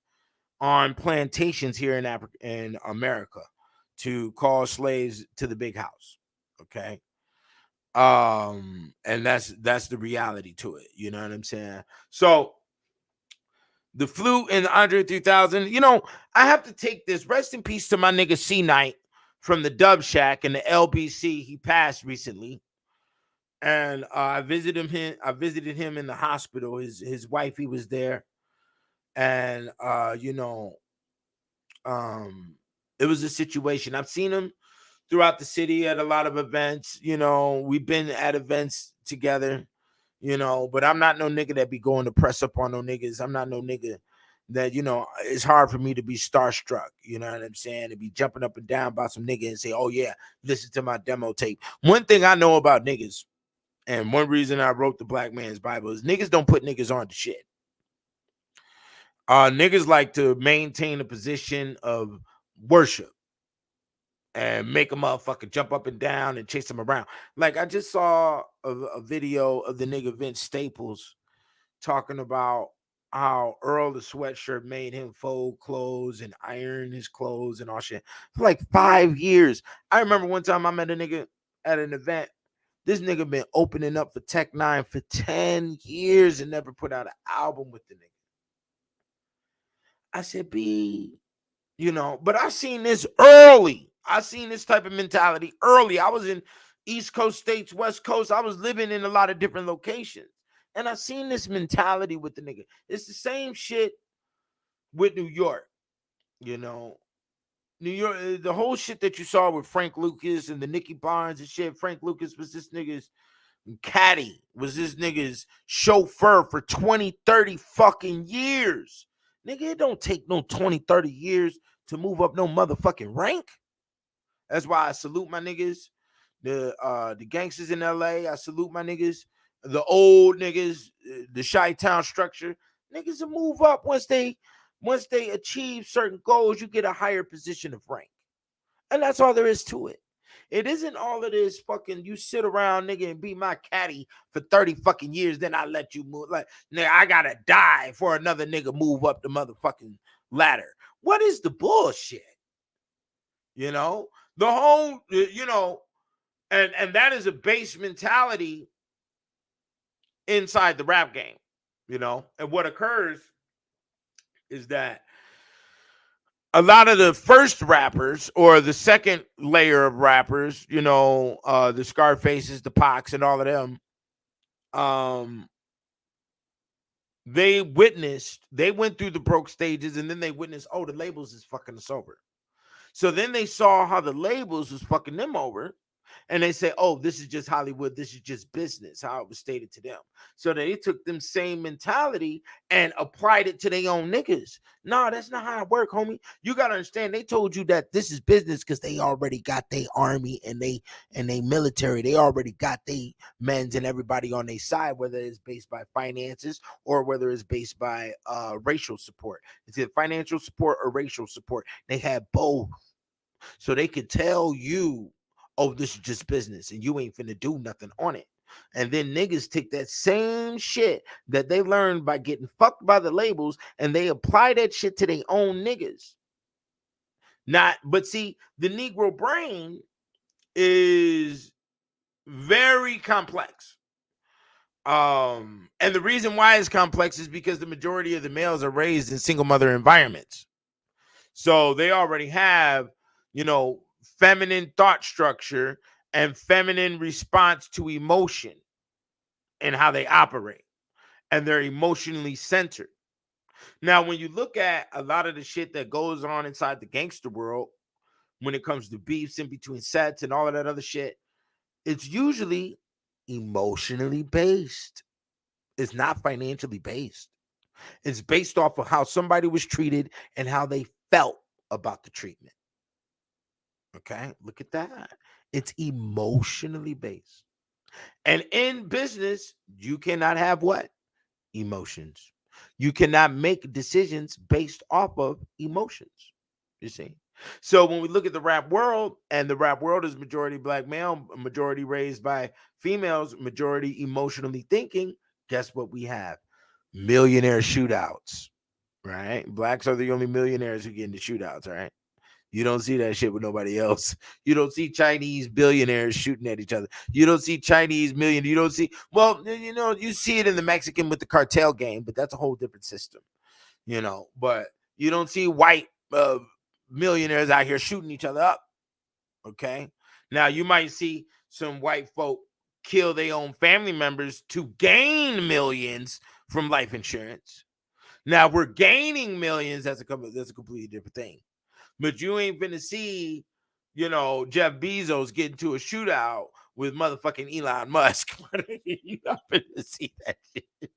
on plantations here in Africa, in America, to call slaves to the big house. Okay. And that's the reality to it. You know what I'm saying? So the flute and the Andre 3000, I have to take this. Rest in peace to my nigga C Knight from the Dub Shack and the LBC. He passed recently. And I visited him. I visited him in the hospital. His wife, he was there. And it was a situation. I've seen him throughout the city at a lot of events. We've been at events together, but I'm not no nigga that be going to press up on no niggas. I'm not no nigga that, it's hard for me to be starstruck. You know what I'm saying? To be jumping up and down about some nigga and say, oh yeah, listen to my demo tape. One thing I know about niggas, and one reason I wrote the Black Man's Bible, is niggas don't put niggas on to shit. Niggas like to maintain a position of worship and make a motherfucker jump up and down and chase him around. Like, I just saw a video of the nigga Vince Staples talking about how Earl the Sweatshirt made him fold clothes and iron his clothes and all shit for like 5 years. I remember one time I met a nigga at an event. This nigga been opening up for Tech Nine for 10 years and never put out an album with the nigga. I said, but I seen this early. I seen this type of mentality early. I was in East Coast states, West Coast. I was living in a lot of different locations. And I seen this mentality with the nigga. It's the same shit with New York. New York, the whole shit that you saw with Frank Lucas and the Nicky Barnes and shit. Frank Lucas was this nigga's caddy, was this nigga's chauffeur for 20, 30 fucking years. Nigga, it don't take no 20, 30 years to move up no motherfucking rank. That's why I salute my niggas, the gangsters in LA. I salute my niggas, the old niggas, the Chi-Town structure. Niggas will move up once they achieve certain goals. You get a higher position of rank, and that's all there is to it. It isn't all of this fucking you sit around, nigga, and be my caddy for 30 fucking years, then I let you move. Like, nigga, I gotta die for another nigga move up the motherfucking ladder. What is the bullshit? The whole, and that is a base mentality inside the rap game, and what occurs is that a lot of the first rappers or the second layer of rappers, the Scarfaces, the Pacs, and all of them, they went through the broke stages, and then they witnessed, oh, the labels is fucking us over. So then they saw how the labels was fucking them over. And they say, oh, this is just Hollywood. This is just business, how it was stated to them. So they took them same mentality and applied it to their own niggas. No, that's not how it work, homie. You got to understand, they told you that this is business because they already got their army and they military. They already got their men's and everybody on their side, whether it's based by finances or whether it's based by racial support. It's either financial support or racial support. They had both. So they could tell you, oh, this is just business and you ain't finna do nothing on it. And then niggas take that same shit that they learned by getting fucked by the labels and they apply that shit to their own niggas. But see, the Negro brain is very complex. And the reason why it's complex is because the majority of the males are raised in single mother environments. So they already have, feminine thought structure and feminine response to emotion and how they operate. And they're emotionally centered. Now, when you look at a lot of the shit that goes on inside the gangster world, when it comes to beefs in between sets and all of that other shit, it's usually emotionally based. It's not financially based. It's based off of how somebody was treated and how they felt about the treatment. Okay, look at that. It's emotionally based. And in business, you cannot have what? Emotions. You cannot make decisions based off of emotions. You see? So when we look at the rap world, and the rap world is majority black male, majority raised by females, majority emotionally thinking, guess what we have? Millionaire shootouts, right? Blacks are the only millionaires who get into shootouts, right? You don't see that shit with nobody else. You don't see Chinese billionaires shooting at each other. You don't see Chinese million. You don't see, well, you see it in the Mexican with the cartel game, but that's a whole different system, But you don't see white millionaires out here shooting each other up. Okay. Now you might see some white folk kill their own family members to gain millions from life insurance. Now we're gaining millions. That's a completely different thing. But you ain't finna see, Jeff Bezos get into a shootout with motherfucking Elon Musk. You not finna see that shit.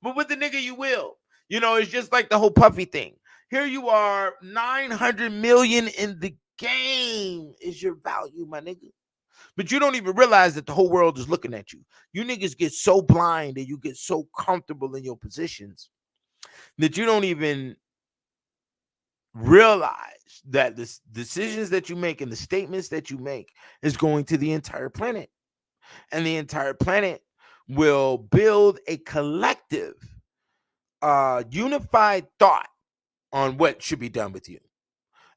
But with the nigga, you will. It's just like the whole Puffy thing. Here you are, 900 million in the game is your value, my nigga. But you don't even realize that the whole world is looking at you. You niggas get so blind and you get so comfortable in your positions that you don't even realize that the decisions that you make and the statements that you make is going to the entire planet. And the entire planet will build a collective, unified thought on what should be done with you.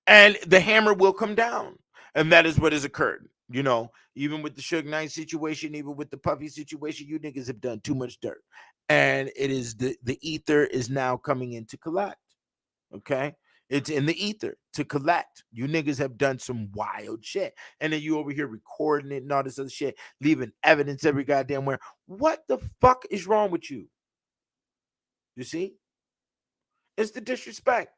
And the hammer will come down. And that is what has occurred. Even with the Suge Knight situation, even with the Puffy situation, you niggas have done too much dirt. And it is the ether is now coming in to collect. Okay? It's in the ether to collect. You niggas have done some wild shit. And then you over here recording it and all this other shit, leaving evidence every goddamn where. What the fuck is wrong with you? You see? It's the disrespect,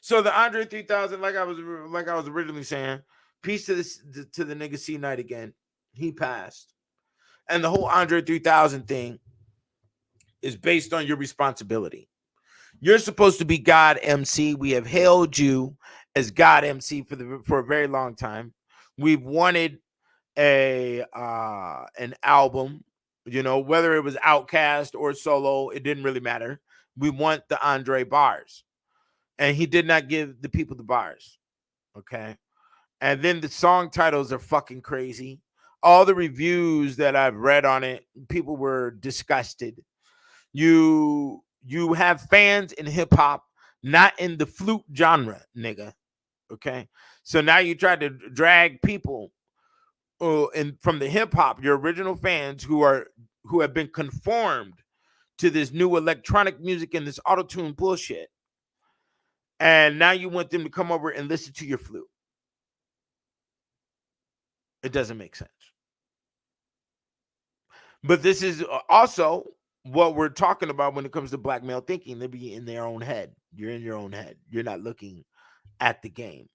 So the Andre 3000, like I was originally saying, peace to the nigga C Knight again. He passed. And the whole Andre 3000 thing is based on your responsibility. You're supposed to be God MC. We have hailed you as God MC for a very long time. We've wanted an album, whether it was Outkast or solo, it didn't really matter. We want the Andre bars. And he did not give the people the bars. Okay. And then the song titles are fucking crazy. All the reviews that I've read on it, people were disgusted. You have fans in hip hop, not in the flute genre, nigga. Okay. So now you try to drag people from the hip hop, your original fans who have been conformed to this new electronic music and this auto-tune bullshit. And now you want them to come over and listen to your flute. It doesn't make sense. But this is also what we're talking about when it comes to black male thinking. They be in their own head. You're in your own head. You're not looking at the game.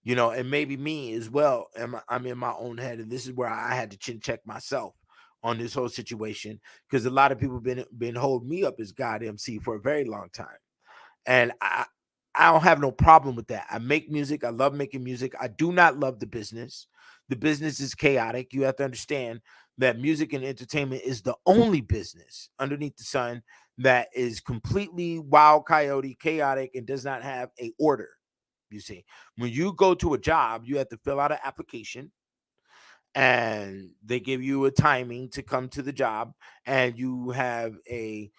And maybe me as well. I'm in my own head. And this is where I had to chin check myself on this whole situation. Because a lot of people been holding me up as God MC for a very long time. And I don't have no problem with that. I make music. I love making music. I do not love the business. The business is chaotic. You have to understand that music and entertainment is the only business underneath the sun that is completely wild, coyote, chaotic, and does not have a order. You see, when you go to a job, you have to fill out an application and they give you a timing to come to the job, and you have a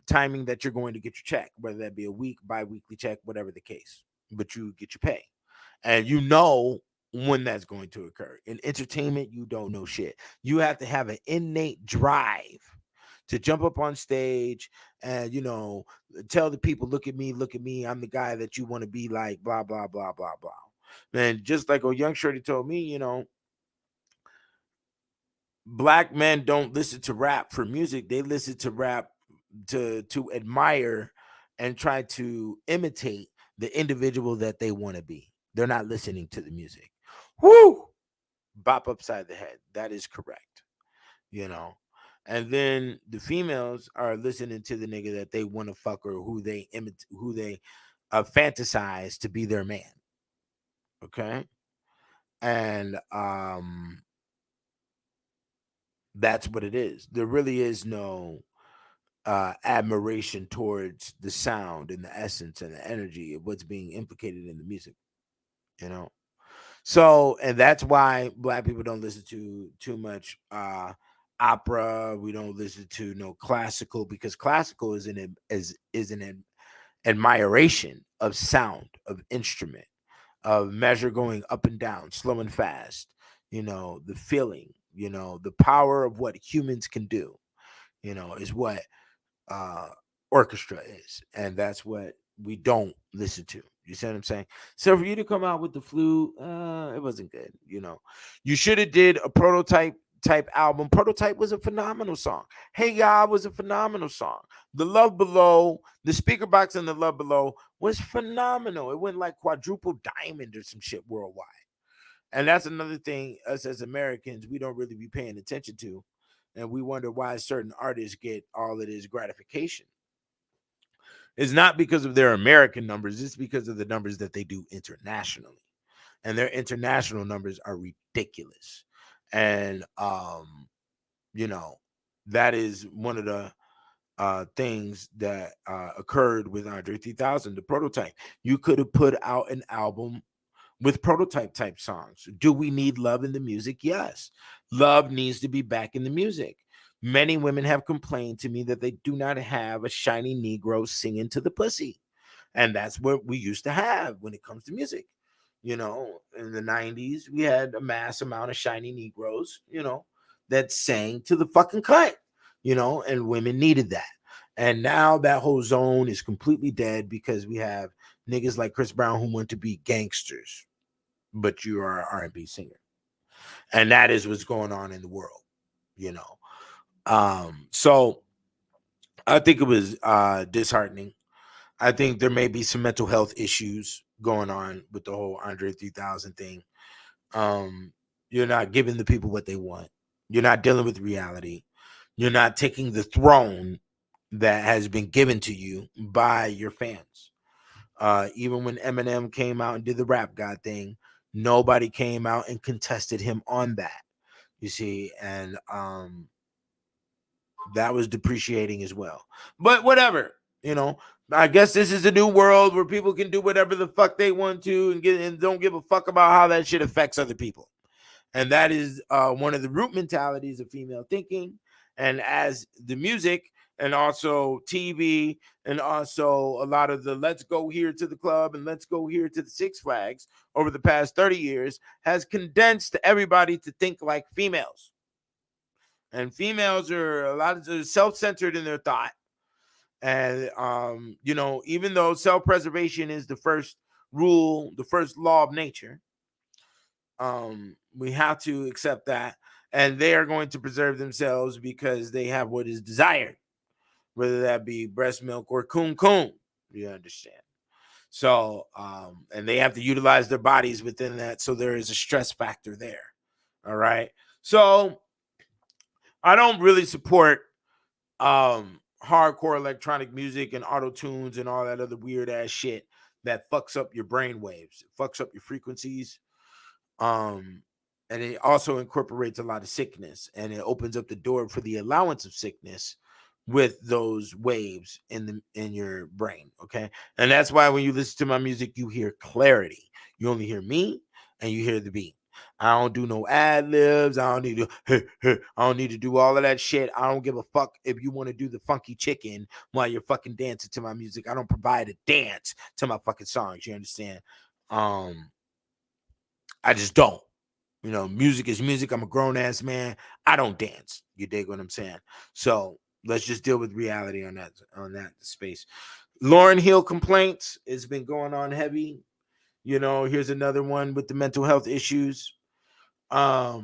timing that you're going to get your check, whether that be a week, bi-weekly check, whatever the case, but you get your pay. And when that's going to occur. In entertainment, you don't know shit. You have to have an innate drive to jump up on stage and, tell the people, look at me, I'm the guy that you want to be like, blah, blah, blah, blah, blah. And just like a young shorty told me, black men don't listen to rap for music. They listen to rap to admire and try to imitate the individual that they want to be. They're not listening to the music. Whoo! Bop upside the head. That is correct. And then the females are listening to the nigga that they want to fuck or who they fantasize to be their man. Okay? And that's what it is. There really is no admiration towards the sound and the essence and the energy of what's being implicated in the music. So, and that's why black people don't listen to too much opera. We don't listen to no classical, because classical is an admiration of sound, of instrument, of measure going up and down, slow and fast, the feeling, the power of what humans can do, is what uh orchestra is. And that's what we don't listen to. You see what I'm saying? So for you to come out with the flute, it wasn't good. You should have did a prototype type album. Prototype was a phenomenal song. Hey God was a phenomenal song. The Love Below, the speaker box and the Love Below was phenomenal. It went like quadruple diamond or some shit worldwide. And that's another thing us as Americans we don't really be paying attention to, and we wonder why certain artists get all of this gratification. It's not because of their American numbers, it's because of the numbers that they do internationally. And their international numbers are ridiculous. And you know, that is one of the things that occurred with Andre 3000, the prototype. You could have put out an album with prototype type songs. Do we need love in the music? Yes. Love needs to be back in the music. Many women have complained to me that they do not have a shiny Negro singing to the pussy. And that's what we used to have when it comes to music. In the 90s, we had a mass amount of shiny Negroes, that sang to the fucking cut, and women needed that. And now that whole zone is completely dead because we have niggas like Chris Brown who want to be gangsters, but you are an R&B singer. And that is what's going on in the world, So I think it was disheartening. I think there may be some mental health issues going on with the whole Andre 3000 thing. You're not giving the people what they want. You're not dealing with reality. You're not taking the throne that has been given to you by your fans. Even when Eminem came out and did the Rap God thing, nobody came out and contested him on that. You see, and that was depreciating as well. But whatever, I guess this is a new world where people can do whatever the fuck they want to and don't give a fuck about how that shit affects other people. And that is one of the root mentalities of female thinking. And as the music and also TV and also a lot of the let's go here to the club and let's go here to the Six Flags over the past 30 years has condensed everybody to think like females. And females are a lot of self-centered in their thought. And, even though self-preservation is the first rule, the first law of nature, we have to accept that. And they are going to preserve themselves because they have what is desired, whether that be breast milk or coon. You understand? So, and they have to utilize their bodies within that. So there is a stress factor there. All right. So I don't really support hardcore electronic music and auto tunes and all that other weird ass shit that fucks up your brain waves, it fucks up your frequencies. And it also incorporates a lot of sickness, and it opens up the door for the allowance of sickness with those waves in your brain. Okay. And that's why when you listen to my music, you hear clarity. You only hear me and you hear the beat. I don't do no ad libs. I don't need to do all of that shit. I don't give a fuck if you want to do the funky chicken while you're fucking dancing to my music. I don't provide a dance to my fucking songs. You understand? I just don't. Music is music. I'm a grown ass man. I don't dance. You dig what I'm saying? So let's just deal with reality on that space. Lauryn Hill complaints. It's been going on heavy. Here's another one with the mental health issues. Yeah,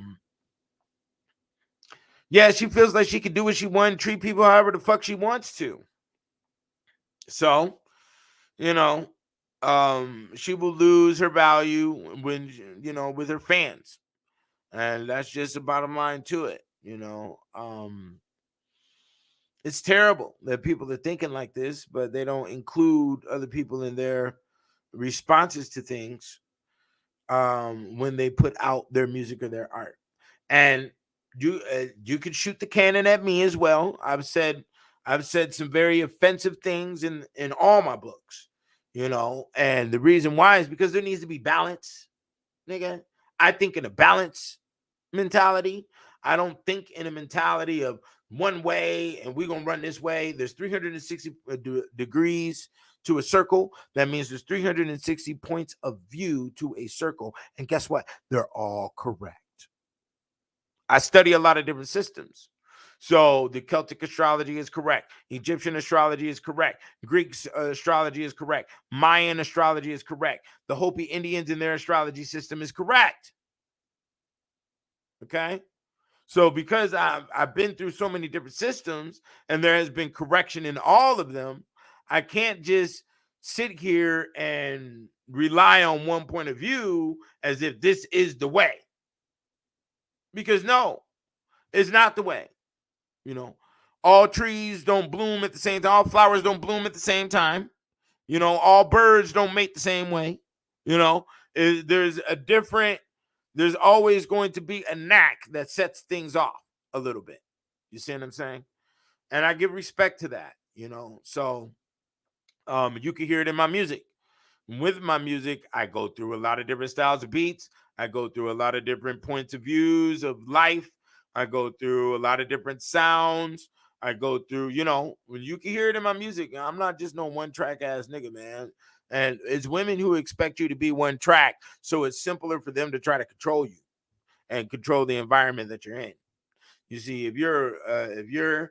she feels like she can do what she wants, treat people however the fuck she wants to. So, she will lose her value when, with her fans. And that's just the bottom line to it. It's terrible that people are thinking like this, but they don't include other people in their responses to things when they put out their music or their art. And you could shoot the cannon at me as well. I've said some very offensive things in all my books, and the reason why is because there needs to be balance, nigga. I think in a balance mentality. I don't think in a mentality of one way and we're gonna run this way. There's 360 degrees to a circle, that means there's 360 points of view to a circle. And guess what? They're all correct. I study a lot of different systems. So the Celtic astrology is correct. Egyptian astrology is correct. Greek astrology is correct. Mayan astrology is correct. The Hopi Indians in their astrology system is correct. Okay? So because I've been through so many different systems and there has been correction in all of them, I can't just sit here and rely on one point of view as if this is the way. Because no, it's not the way. You know, all trees don't bloom at the same time. All flowers don't bloom at the same time. You know, all birds don't mate the same way. You know, there's always going to be a knack that sets things off a little bit. You see what I'm saying? And I give respect to that, you know. So you can hear it in my music. With my music, I go through a lot of different styles of beats. I go through a lot of different points of views of life. I go through a lot of different sounds. I go through, you know, you can hear it in my music. I'm not just no one track ass nigga, man. And it's women who expect you to be one track. So it's simpler for them to try to control you and control the environment that you're in. You see, if you're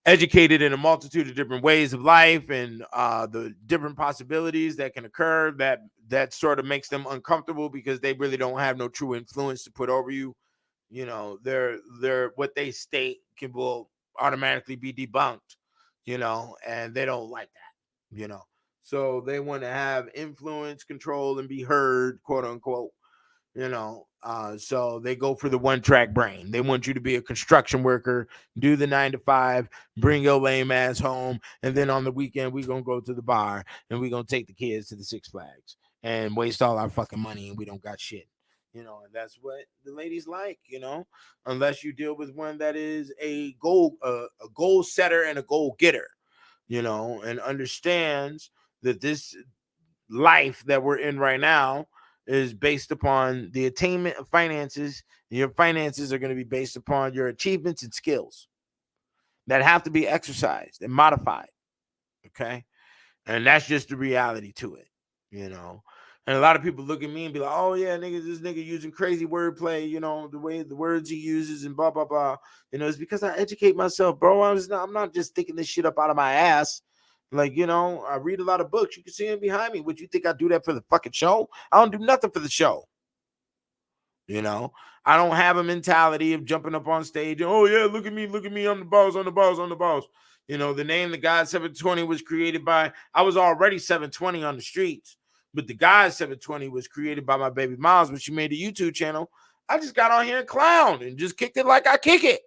educated in a multitude of different ways of life and the different possibilities that can occur, that sort of makes them uncomfortable because they really don't have no true influence to put over you. You know, they're what they state will automatically be debunked, you know, and they don't like that, you know. So they want to have influence, control, and be heard, quote unquote, you know. So they go for the one track brain. They want you to be a construction worker, do the 9 to 5, bring your lame ass home, and then on the weekend we're gonna go to the bar and we're gonna take the kids to the Six Flags and waste all our fucking money and we don't got shit. You know, and that's what the ladies like, you know, unless you deal with one that is a goal setter and a goal getter, you know, and understands that this life that we're in right now is based upon the attainment of finances. Your finances are going to be based upon your achievements and skills that have to be exercised and modified. Okay. And that's just the reality to it, you know. And a lot of people look at me and be like, oh, yeah, nigga, this nigga using crazy wordplay, you know, the way the words he uses and blah, blah, blah. You know, it's because I educate myself, bro. I'm not just thinking this shit up out of my ass. Like, you know, I read a lot of books. You can see him behind me. Would you think I do that for the fucking show? I don't do nothing for the show. You know, I don't have a mentality of jumping up on stage. Oh, yeah, look at me. I'm the boss, I'm the boss, I'm the boss. You know, the name The God 720 was created by, I was already 720 on the streets, but The God 720 was created by my baby Miles when she made a YouTube channel. I just got on here and clown and just kicked it like I kick it.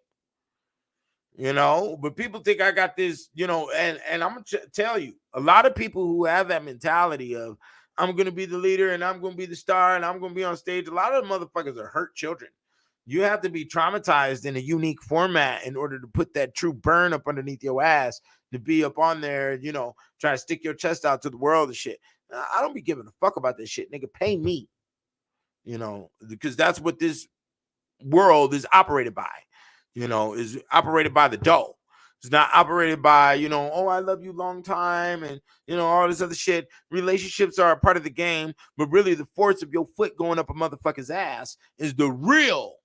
You know, but people think I got this, you know, and I'm going to tell you, a lot of people who have that mentality of, I'm going to be the leader and I'm going to be the star and I'm going to be on stage. A lot of motherfuckers are hurt children. You have to be traumatized in a unique format in order to put that true burn up underneath your ass to be up on there, you know, try to stick your chest out to the world and shit. I don't be giving a fuck about this shit. Nigga, pay me, you know, because that's what this world is operated by, you know, is operated by the dough. It's not operated by, you know, oh, I love you long time and, you know, all this other shit. Relationships are a part of the game, but really the force of your foot going up a motherfucker's ass is the real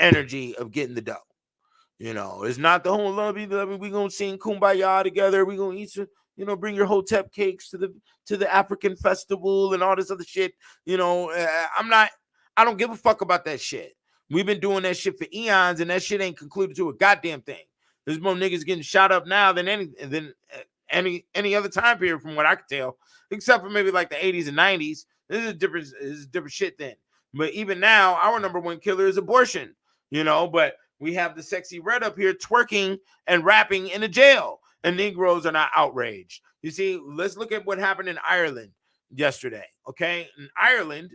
energy of getting the dough. You know, it's not the whole love you. We gonna sing Kumbaya together. We gonna eat some, you know, bring your hotep cakes to the African festival and all this other shit. You know, I don't give a fuck about that shit. We've been doing that shit for eons, and that shit ain't concluded to a goddamn thing. There's more niggas getting shot up now than any other time period, from what I can tell, except for maybe like the 80s and 90s. This is different shit then. But even now, our number one killer is abortion. You know, but we have the sexy red up here twerking and rapping in a jail, and Negroes are not outraged. You see, let's look at what happened in Ireland yesterday. Okay, in Ireland,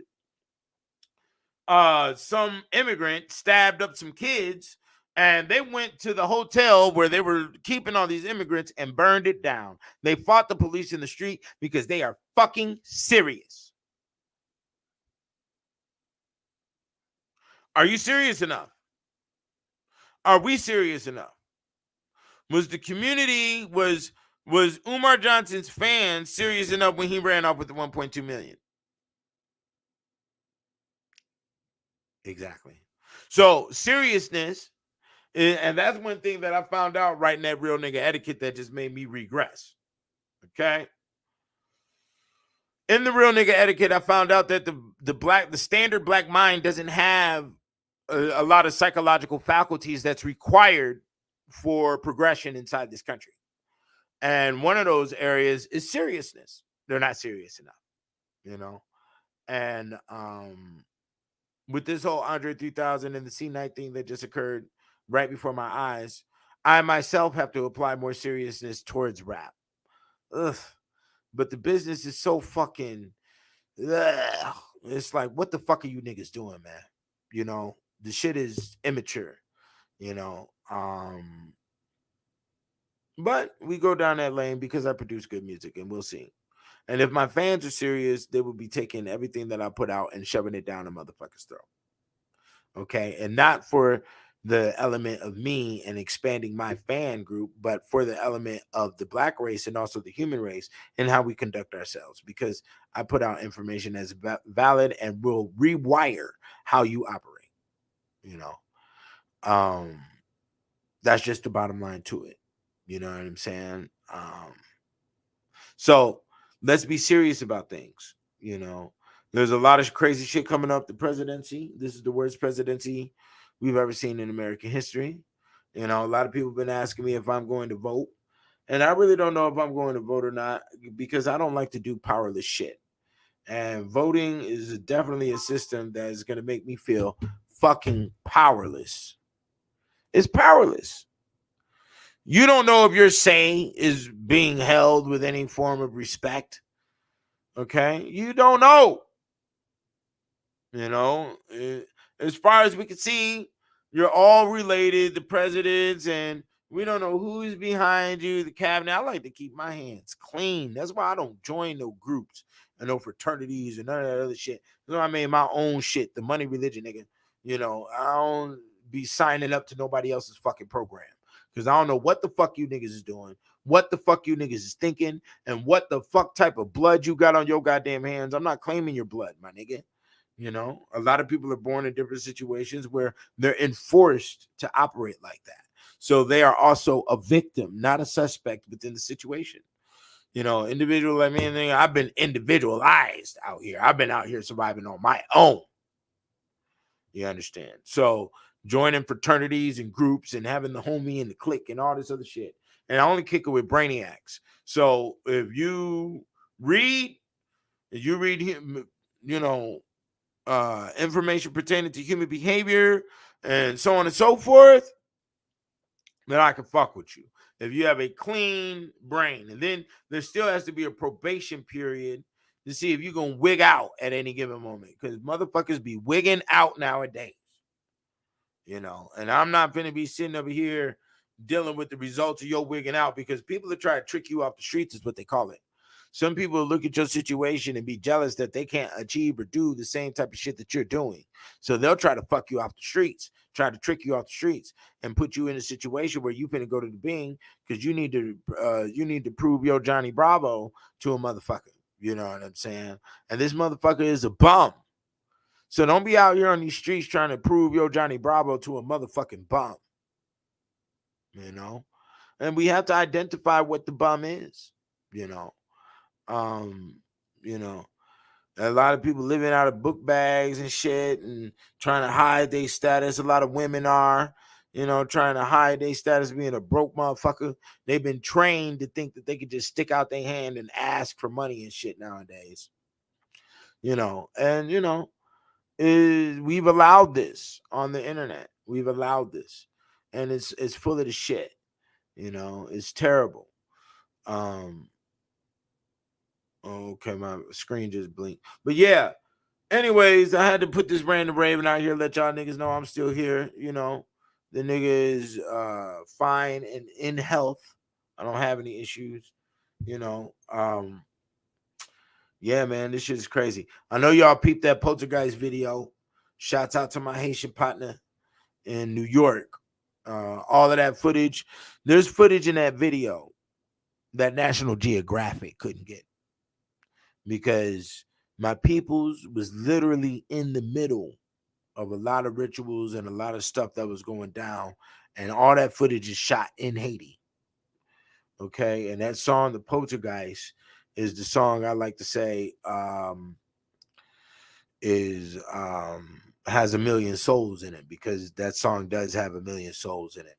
some immigrant stabbed up some kids, and they went to the hotel where they were keeping all these immigrants and burned it down. They fought the police in the street because they are fucking serious. Are you serious enough? Are we serious enough? Was the community Was Umar Johnson's fans serious enough when he ran off with the 1.2 million? Exactly. So seriousness, and that's one thing that I found out writing that real nigga etiquette that just made me regress. Okay. In the real nigga etiquette, I found out that the standard black mind doesn't have a lot of psychological faculties that's required for progression inside this country. And one of those areas is seriousness. They're not serious enough, you know. And with this whole Andre 3000 and the C9 thing that just occurred right before my eyes, I myself have to apply more seriousness towards rap. Ugh. But the business is so fucking. Ugh. It's like, what the fuck are you niggas doing, man? You know, the shit is immature. You know, but we go down that lane because I produce good music, and we'll see. And if my fans are serious, they will be taking everything that I put out and shoving it down a motherfucker's throat. Okay. And not for the element of me and expanding my fan group, but for the element of the black race and also the human race and how we conduct ourselves. Because I put out information that's valid and will rewire how you operate. You know, that's just the bottom line to it. You know what I'm saying? So let's be serious about things. You know, there's a lot of crazy shit coming up. The presidency. This is the worst presidency we've ever seen in American history. You know, a lot of people have been asking me if I'm going to vote. And I really don't know if I'm going to vote or not because I don't like to do powerless shit. And voting is definitely a system that is going to make me feel fucking powerless. It's powerless. You don't know if your say is being held with any form of respect. Okay? You don't know. You know, as far as we can see, you're all related, the presidents, and we don't know who's behind you, the cabinet. I like to keep my hands clean. That's why I don't join no groups and no fraternities and none of that other shit. You know, I made my own shit, the money religion, nigga. You know, I don't be signing up to nobody else's fucking program because I don't know what the fuck you niggas is doing, what the fuck you niggas is thinking, and what the fuck type of blood you got on your goddamn hands. I'm not claiming your blood, my nigga. You know, a lot of people are born in different situations where they're enforced to operate like that. So they are also a victim, not a suspect within the situation. You know, individual, I mean, I've been individualized out here. I've been out here surviving on my own. You understand? So joining fraternities and groups and having the homie and the clique and all this other shit. And I only kick it with brainiacs. So if you read, him, you know, information pertaining to human behavior and so on and so forth, then I can fuck with you. If you have a clean brain, and then there still has to be a probation period to see if you're gonna wig out at any given moment, because motherfuckers be wigging out nowadays. You know, and I'm not gonna be sitting over here dealing with the results of your wigging out because people are trying to trick you off the streets, is what they call it. Some people look at your situation and be jealous that they can't achieve or do the same type of shit that you're doing. So they'll try to fuck you off the streets, try to trick you off the streets, and put you in a situation where you finna go to the Bing because you need to prove your Johnny Bravo to a motherfucker. You know what I'm saying? And this motherfucker is a bum. So don't be out here on these streets trying to prove your Johnny Bravo to a motherfucking bum. You know? And we have to identify what the bum is, you know. You know, a lot of people living out of book bags and shit and trying to hide their status. A lot of women are, you know, trying to hide their status being a broke motherfucker. They've been trained to think that they could just stick out their hand and ask for money and shit nowadays. You know, and you know, we've allowed this on the internet. We've allowed this. And it's full of the shit. You know, it's terrible. Okay, my screen just blinked. But yeah, anyways, I had to put this Brandon Raven out here, let y'all niggas know I'm still here. You know, the nigga is fine and in health. I don't have any issues. You know, yeah, man, this shit is crazy. I know y'all peeped that Poltergeist video. Shouts out to my Haitian partner in New York. All of that footage. There's footage in that video that National Geographic couldn't get, because my peoples was literally in the middle of a lot of rituals and a lot of stuff that was going down, and all that footage is shot in Haiti. Okay, and that song, "The Poltergeist," is the song I like to say is has a million souls in it, because that song does have a million souls in it.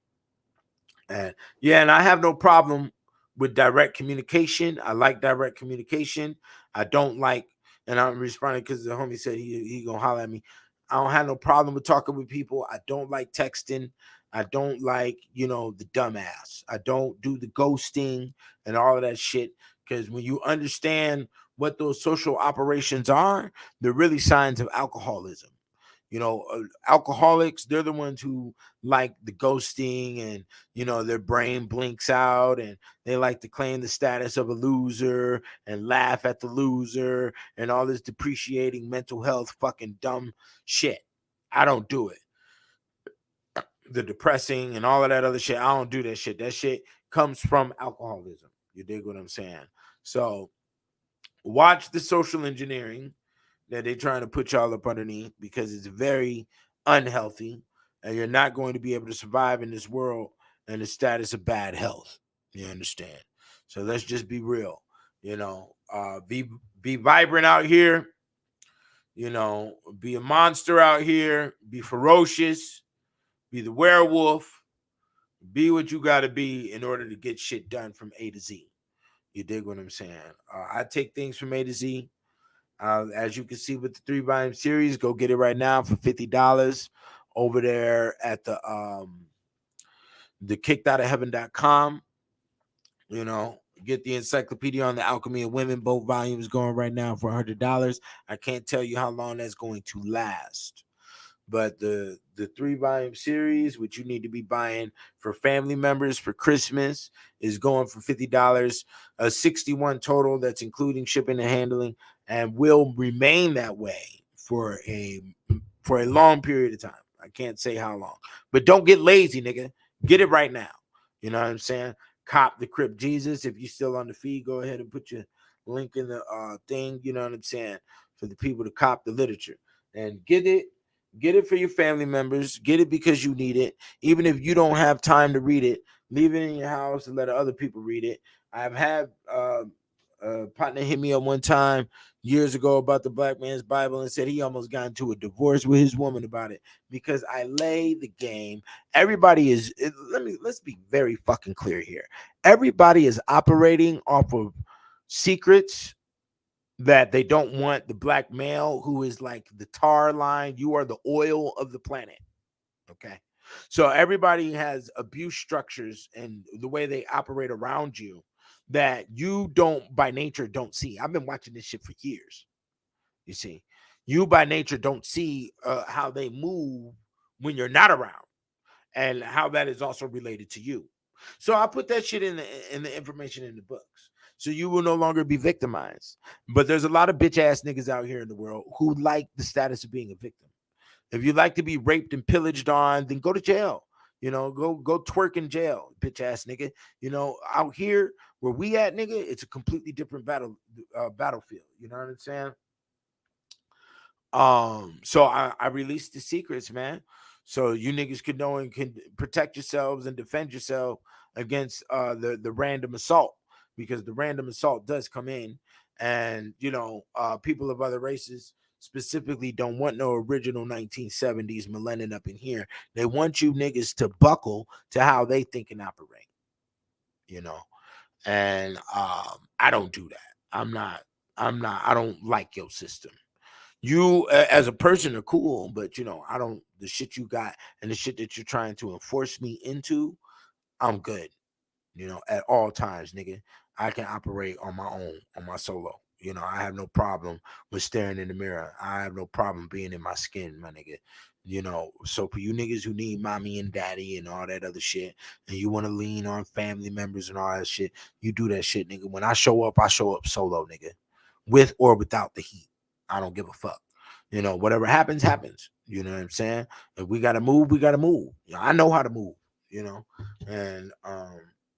And yeah, and I have no problem with direct communication. I like direct communication. I don't like, and I'm responding because the homie said he gonna holler at me. I don't have no problem with talking with people. I don't like texting. I don't like, the dumbass. I don't do the ghosting and all of that shit. Because when you understand what those social operations are, they're really signs of alcoholism. Alcoholics, they're the ones who like the ghosting, and their brain blinks out, and they like to claim the status of a loser and laugh at the loser and all this depreciating mental health fucking dumb shit. I don't do it. The depressing and all of that other shit, I don't do that shit. That shit comes from alcoholism. You dig what I'm saying? So watch the social engineering that they're trying to put y'all up underneath, because it's very unhealthy, and you're not going to be able to survive in this world in the status of bad health. You understand? So let's just be real. Be vibrant out here. Be a monster out here. Be ferocious. Be the werewolf. Be what you got to be in order to get shit done from A to Z. You dig what I'm saying? I take things from A to Z. As you can see with the 3-volume series, go get it right now for $50 over there at the kickedoutofheaven.com. Get the encyclopedia on the alchemy of women, both volumes going right now for $100. I can't tell you how long that's going to last. But the 3-volume series, which you need to be buying for family members for Christmas, is going for $50, a 61 total. That's including shipping and handling, and will remain that way for a long period of time. I can't say how long, but don't get lazy, nigga. Get it right now. You know what I'm saying? Cop the Crip Jesus. If you're still on the feed, go ahead and put your link in the thing. You know what I'm saying? For the people to cop the literature and get it. Get it for your family members. Get it because you need it. Even if you don't have time to read it, leave it in your house and let other people read it. I've had a partner hit me up one time years ago about the Black Man's Bible and said he almost got into a divorce with his woman about it, because I lay the game. Everybody is, let's be very fucking clear here. Everybody is operating off of secrets that they don't want the black male, who is like the tar line. You are the oil of the planet. Okay. So everybody has abuse structures and the way they operate around you that you don't, by nature, don't see. I've been watching this shit for years. You see, you by nature don't see how they move when you're not around, and how that is also related to you. So I put that shit in the information in the books, so you will no longer be victimized. But there's a lot of bitch ass niggas out here in the world who like the status of being a victim. If you like to be raped and pillaged on, then go to jail. Go twerk in jail, bitch ass nigga. Out here where we at, nigga, it's a completely different battlefield. You know what I'm saying? So I released the secrets, man. So you niggas can know and can protect yourselves and defend yourself against the random assault, because the random assault does come in, and people of other races specifically don't want no original 1970s millennium up in here. They want you niggas to buckle to how they think and operate, you know. And I don't do that. I don't like your system. You as a person are cool, but I don't, the shit you got and the shit that you're trying to enforce me into, I'm good. At all times, nigga. I can operate on my own, on my solo. I have no problem with staring in the mirror. I have no problem being in my skin, my nigga. So for you niggas who need mommy and daddy and all that other shit, and you want to lean on family members and all that shit, you do that shit, nigga. When I show up solo, nigga, with or without the heat. I don't give a fuck. Whatever happens, happens. You know what I'm saying? If we gotta move, we gotta move. I know how to move. And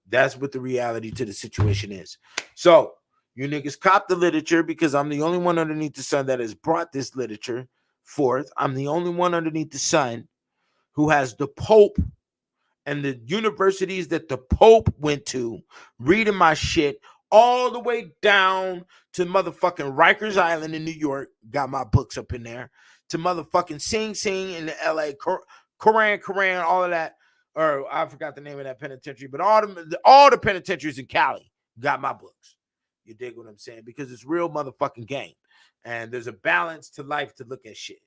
That's what the reality to the situation is. So you niggas cop the literature because I'm the only one underneath the sun that has brought this literature forth. I'm the only one underneath the sun who has the Pope and the universities that the Pope went to reading my shit all the way down to motherfucking Rikers Island in New York. Got my books up in there. To motherfucking Sing Sing in the LA, Koran, all of that. Or I forgot the name of that penitentiary, but all the penitentiaries in Cali got my books. You dig what I'm saying? Because it's real motherfucking game. And there's a balance to life to look at shit.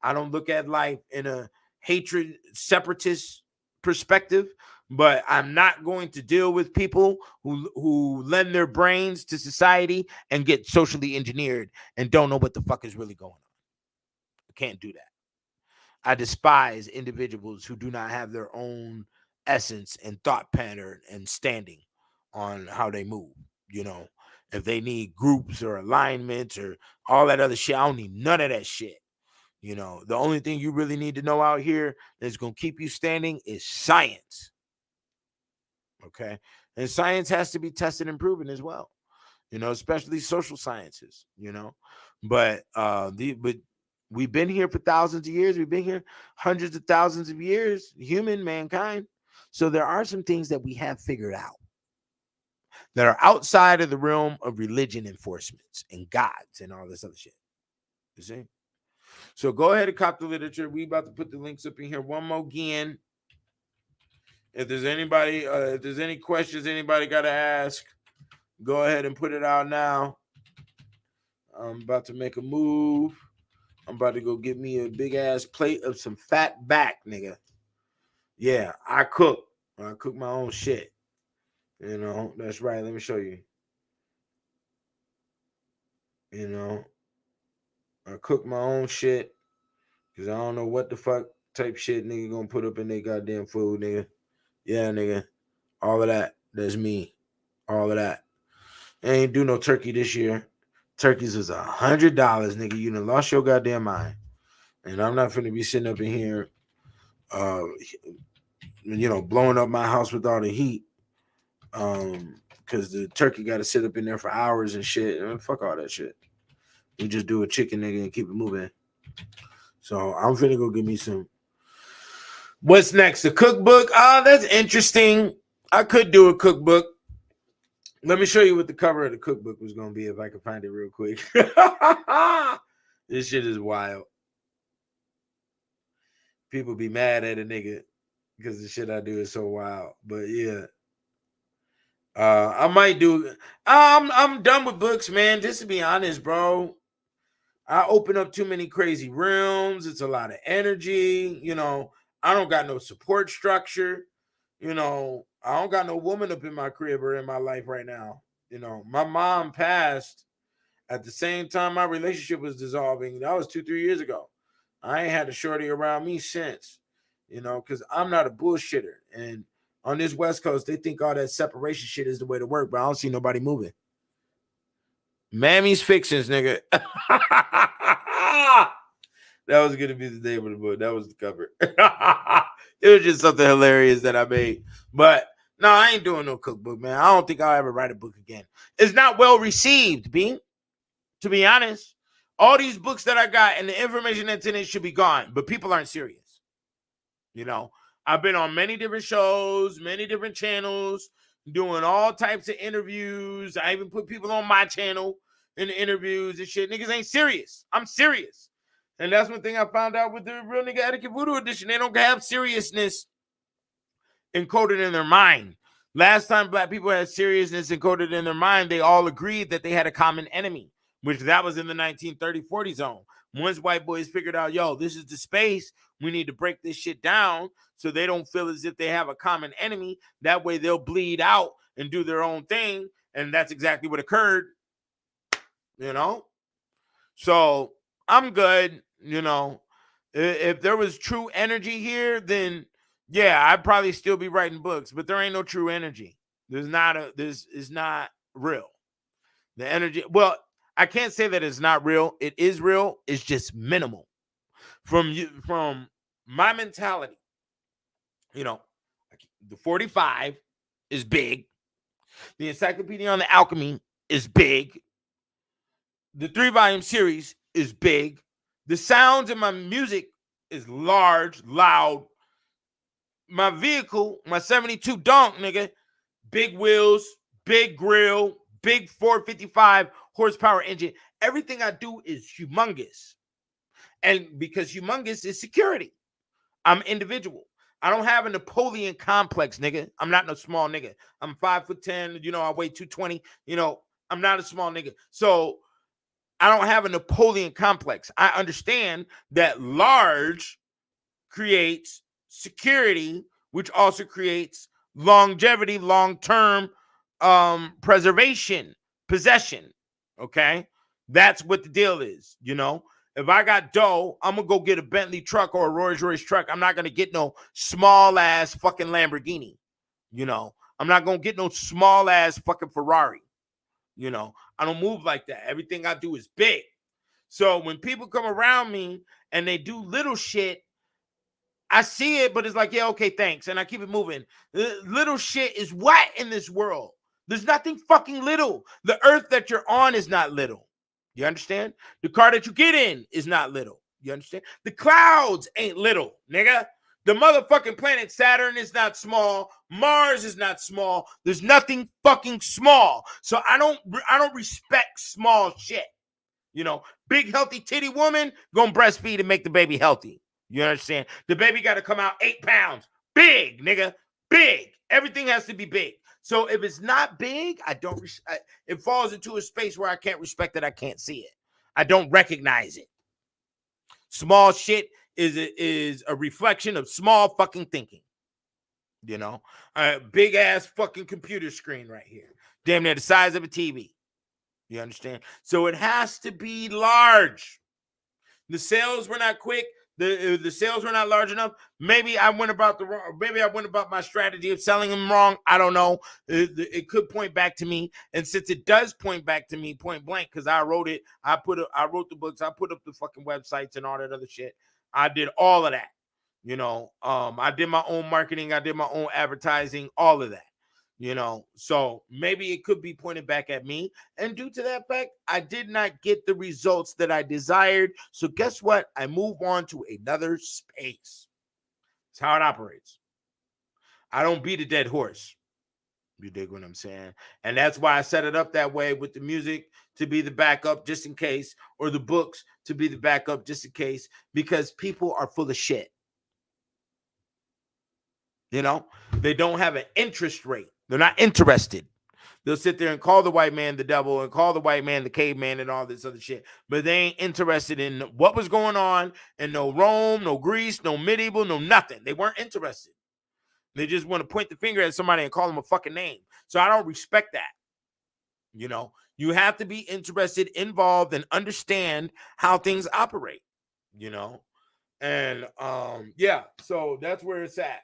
I don't look at life in a hatred, separatist perspective, but I'm not going to deal with people who lend their brains to society and get socially engineered and don't know what the fuck is really going on. I can't do that. I despise individuals who do not have their own essence and thought pattern and standing on how they move. You know, if they need groups or alignments or all that other shit, I don't need none of that shit. You know, the only thing you really need to know out here that's going to keep you standing is science. Okay. And science has to be tested and proven as well, you know, especially social sciences, you know. But we've been here for thousands of years. We've been here hundreds of thousands of years, mankind. So there are some things that we have figured out that are outside of the realm of religion enforcements and gods and all this other shit. You see? So go ahead and cop the literature. We about to put the links up in here one more again. If there's if there's any questions anybody got to ask, go ahead and put it out now. I'm about to make a move. I'm about to go get me a big ass plate of some fat back, nigga. Yeah, I cook. I cook my own shit. You know, that's right. Let me show you. You know, I cook my own shit because I don't know what the fuck type shit nigga gonna put up in their goddamn food, nigga. Yeah, nigga. All of that. That's me. All of that. I ain't do no turkey this year. Turkeys was $100, nigga. You done lost your goddamn mind. And I'm not finna be sitting up in here, you know, blowing up my house with all the heat. Because the turkey got to sit up in there for hours and shit. And fuck all that shit. You just do a chicken, nigga, and keep it moving. So I'm finna go get me some. What's next? The cookbook? Ah, that's interesting. I could do a cookbook. Let me show you what the cover of the cookbook was going to be if I can find it real quick. This shit is wild. People be mad at a nigga because the shit I do is so wild. But yeah. I might do. I'm done with books, man. Just to be honest, bro. I open up too many crazy realms. It's a lot of energy. You know, I don't got no support structure. You know, I don't got no woman up in my crib or in my life right now. You know, my mom passed at the same time my relationship was dissolving. That was 2-3 years ago. I ain't had a shorty around me since, you know, because I'm not a bullshitter. And on this West Coast, they think all that separation shit is the way to work, but I don't see nobody moving. Mammy's Fixins, nigga. That was going to be the name of the book. That was the cover. It was just something hilarious that I made. But no, I ain't doing no cookbook, man. I don't think I'll ever write a book again. It's not well received, B. To be honest, all these books that I got and the information that's in it should be gone, but people aren't serious. You know, I've been on many different shows, many different channels, doing all types of interviews. I even put people on my channel in the interviews and shit. Niggas ain't serious. I'm serious. And that's one thing I found out with the Real Nigga Etiquette Voodoo Edition. They don't have seriousness encoded in their mind. Last time black people had seriousness encoded in their mind, they all agreed that they had a common enemy, which that was in the 1930-40 zone. Once white boys figured out, yo, this is the space, we need to break this shit down so they don't feel as if they have a common enemy. That way they'll bleed out and do their own thing. And that's exactly what occurred, you know? So I'm good, you know. If there was true energy here, then yeah, I'd probably still be writing books, but there ain't no true energy. This is not real. The energy, well, I can't say that it's not real. It is real. It's just minimal. From my mentality, you know, the 45 is big. The Encyclopedia on the Alchemy is big. The 3-volume series is big. The sounds in my music is large, loud. My vehicle, my 72 Donk, nigga, big wheels, big grill, big 455 horsepower engine. Everything I do is humongous. And because humongous is security, I'm individual. I don't have a Napoleon complex, nigga. I'm not no small nigga. I'm 5'10", I weigh 220. I'm not a small nigga. So I don't have a Napoleon complex. I understand that large creates security, which also creates longevity, long-term preservation, possession. Okay, that's what the deal is. If I got dough, I'm gonna go get a Bentley truck or a Rolls Royce truck. I'm not gonna get no small ass fucking Lamborghini. I'm not gonna get no small ass fucking Ferrari. I don't move like that. Everything I do is big. So when people come around me and they do little shit, I see it, but it's like, yeah, okay, thanks. And I keep it moving. Little shit is what in this world? There's nothing fucking little. The earth that you're on is not little. You understand? The car that you get in is not little. You understand? The clouds ain't little, nigga. The motherfucking planet Saturn is not small. Mars is not small. There's nothing fucking small. So I don't respect small shit. Big healthy titty woman gonna breastfeed and make the baby healthy. You understand? The baby got to come out 8 pounds. Big, nigga. Big. Everything has to be big. So if it's not big, it falls into a space where I can't respect it. I can't see it. I don't recognize it. Small shit is a reflection of small fucking thinking. Big ass fucking computer screen right here. Damn near the size of a TV. You understand? So it has to be large. The sales were not quick. The sales were not large enough. Maybe I went about my strategy of selling them wrong. I don't know. It could point back to me, and since it does point back to me, point blank, because I wrote it. I wrote the books. I put up the fucking websites and all that other shit. I did all of that. I did my own marketing. I did my own advertising. All of that. So maybe it could be pointed back at me. And due to that fact, I did not get the results that I desired. So guess what? I move on to another space. That's how it operates. I don't beat a dead horse. You dig what I'm saying? And that's why I set it up that way, with the music to be the backup just in case, or the books to be the backup just in case, because people are full of shit. They don't have an interest rate. They're not interested. They'll sit there and call the white man the devil and call the white man the caveman and all this other shit. But they ain't interested in what was going on in no Rome, no Greece, no medieval, no nothing. They weren't interested. They just want to point the finger at somebody and call them a fucking name. So I don't respect that. You have to be interested, involved, and understand how things operate. And yeah, so that's where it's at.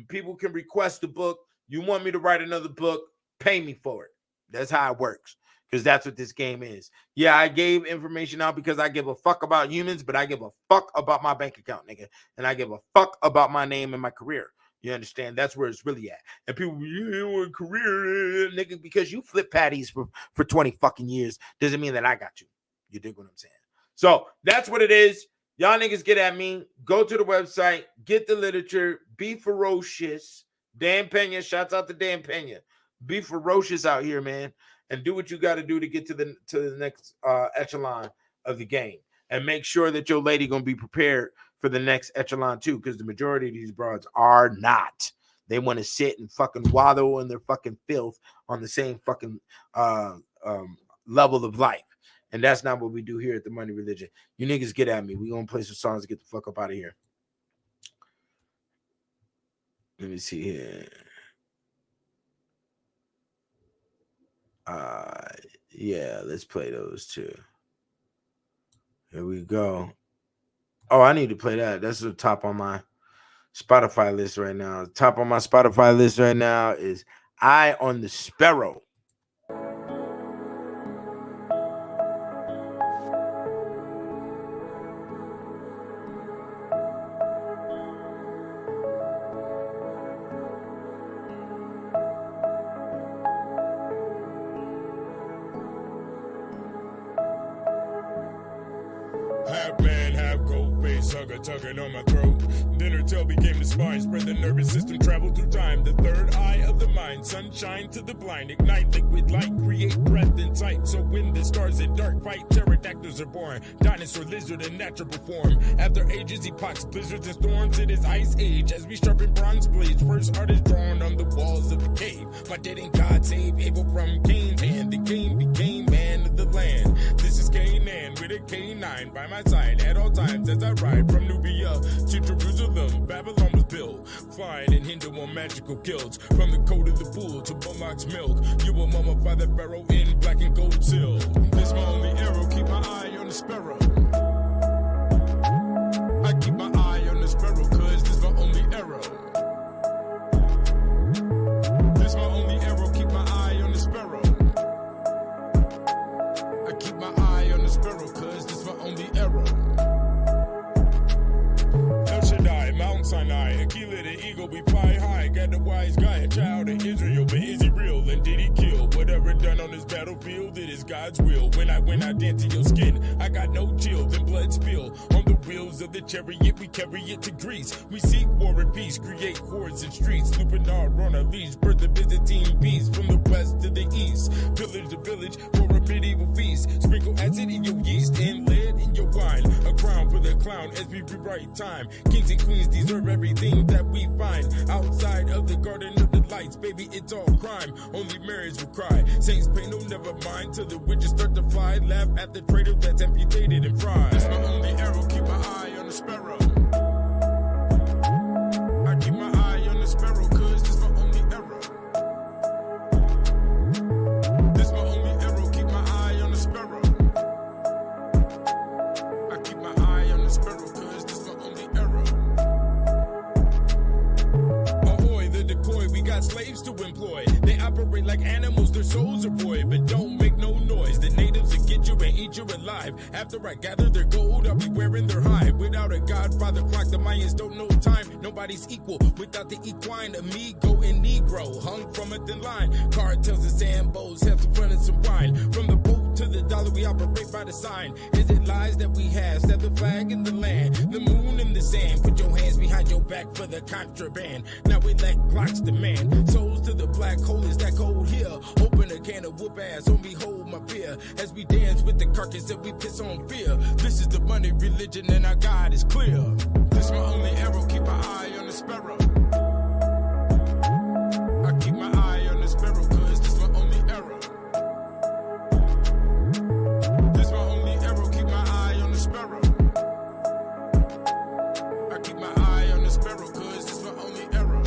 People can request a book. You want me to write another book, pay me for it. That's how it works, because that's what this game is. Yeah, I gave information out because I give a fuck about humans, but I give a fuck about my bank account, nigga. And I give a fuck about my name and my career. You understand? That's where it's really at. And people, you career, nigga, because you flip patties for 20 fucking years doesn't mean that I got you. You dig what I'm saying? So that's what it is. Y'all niggas get at me. Go to the website. Get the literature. Be ferocious. Dan Pena. Shouts out to Dan Pena. Be ferocious out here, man. And do what you got to do to get to the next echelon of the game. And make sure that your lady going to be prepared for the next echelon too, because the majority of these broads are not. They want to sit and fucking wallow in their fucking filth on the same fucking level of life. And that's not what we do here at the Money Religion. You niggas get at me. We gonna play some songs to get the fuck up out of here. Let me see here. Yeah, let's play those too. Here we go. Oh, I need to play that. That's the top on my Spotify list right now. The top on my Spotify list right now is Eye on the Sparrow. Black man, have gold face, hugger tugging on my throat. Dinner tail became the spine, spread the nervous system, travel through time. The third eye of the mind, sunshine to the blind, ignite liquid light, create breath in sight. So when the stars in dark fight, pterodactyls are born. Dinosaur, lizard in natural form. After ages, epochs, blizzards and storms, it is ice age. As we sharpen bronze blades, first art is drawn on the walls of the cave. My dead in God save Abel from Cain's hand. The Cain became man of the land. This is Canaan with a K9 by my side at all times as I ride from Nubia to Jerusalem. Babylon was built, flying in Hindu on magical guilds. From the coat of the bull to Moloch's milk, you will mummify the barrow in black and gold seal. This my only arrow, keep my eye on the sparrow. I keep my eye on the sparrow, cause this my only arrow. This my only arrow, keep my eye on the sparrow. I keep my eye on the sparrow, cause this my only arrow. El Shaddai, Mount Sinai, Aquila the eagle, we fly high. Got the wise guy, a child of Israel, but is he real and did he kill? Whatever done on this battlefield, it is God's will. When I dance in your skin, I got no chill, then blood spill. On the wheels of the chariot, we carry it to Greece. We seek war and peace, create hordes and streets. Lupinard on a leash, birth the Byzantine beast. From the west to the east, village to village, for a medieval feast. Sprinkle acid in your yeast and lead in your wine. A crown for the clown as we rewrite time. Kings and queens deserve everything that we find. Outside of the garden of the lights, baby, it's all crime. Only Marys will cry. Saints pay no never mind till the witches start to fly. Laugh at the traitor that's amputated and fried. That's my only arrow, keep my eye on the sparrow. I keep my eye on the sparrow, cause this my only arrow. This my only arrow, keep my eye on the sparrow. I keep my eye on the sparrow, cause this my only arrow. Ahoy, the decoy, we got slaves to employ. They operate like animals, their souls are void, but don't make no noise. The natives will get you and eat you alive. After I gather their gold, I'll be wearing their hide. Without a godfather clock, the Mayans don't know time. Nobody's equal without the equine amigo and negro. Hung from a thin line, cartels and sambos have some fun and some wine. From the boat to the dollar, we operate by the sign. Is it lies that we have? Step the flag in the land, the moon in the sand. Put your hands behind your back for the contraband. Now we let Glocks demand. Souls to the black hole, is that cold here? Open a can of whoop ass, on me hold my beer. As we dance with the carcass and we piss on fear. This is the money religion and our God is clear. This my only arrow, keep my eye on the sparrow. I keep my eye on the sparrow, cause this my only arrow. This my only arrow, keep my eye on the sparrow. I keep my eye on the sparrow, cause this my only arrow.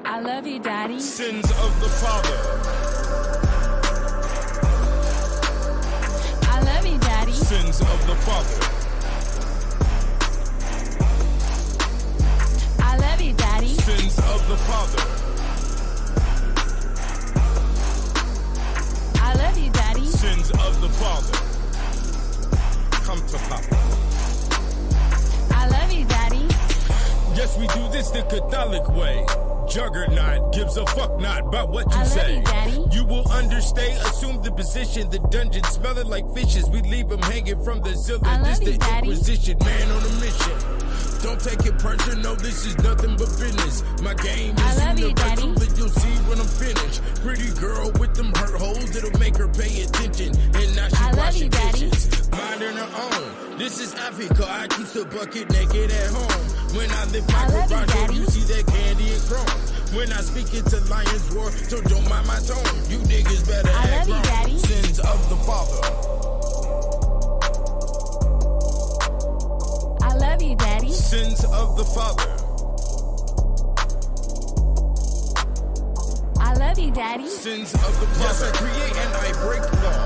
I love you, Daddy. Sins of the father. I love you, Daddy. Sins of the father. I love you, Daddy. Sins of the father. I love you, Daddy. Sins of the father. Come to Papa. I love you, Daddy. Yes, we do this the Catholic way. Juggernaut gives a fuck not about what you I love say. you, Daddy. You will understay, assume the position. The dungeon smelling like fishes. We leave them hanging from the I ceiling. love This you, the Daddy. Inquisition, man on a mission. Don't take it personal, this is nothing but business. My game I is love you, universal, Daddy. and you'll see when I'm finished. Pretty girl with them hurt holes, it'll make her pay attention. And now I she's love washing you, Daddy. dishes. Minding her own. This is Africa, I keep the bucket naked at home. When I lift my I love you, garage door, Daddy. you see that candy and chrome. When I speak it to Lion's Roar, so don't mind my tone. You niggas better I act love you, wrong. Daddy. Sins of the father. I love you, Daddy. Sins of the father. I love you, you, Daddy. Sins of the father. Yes, I create and I break law.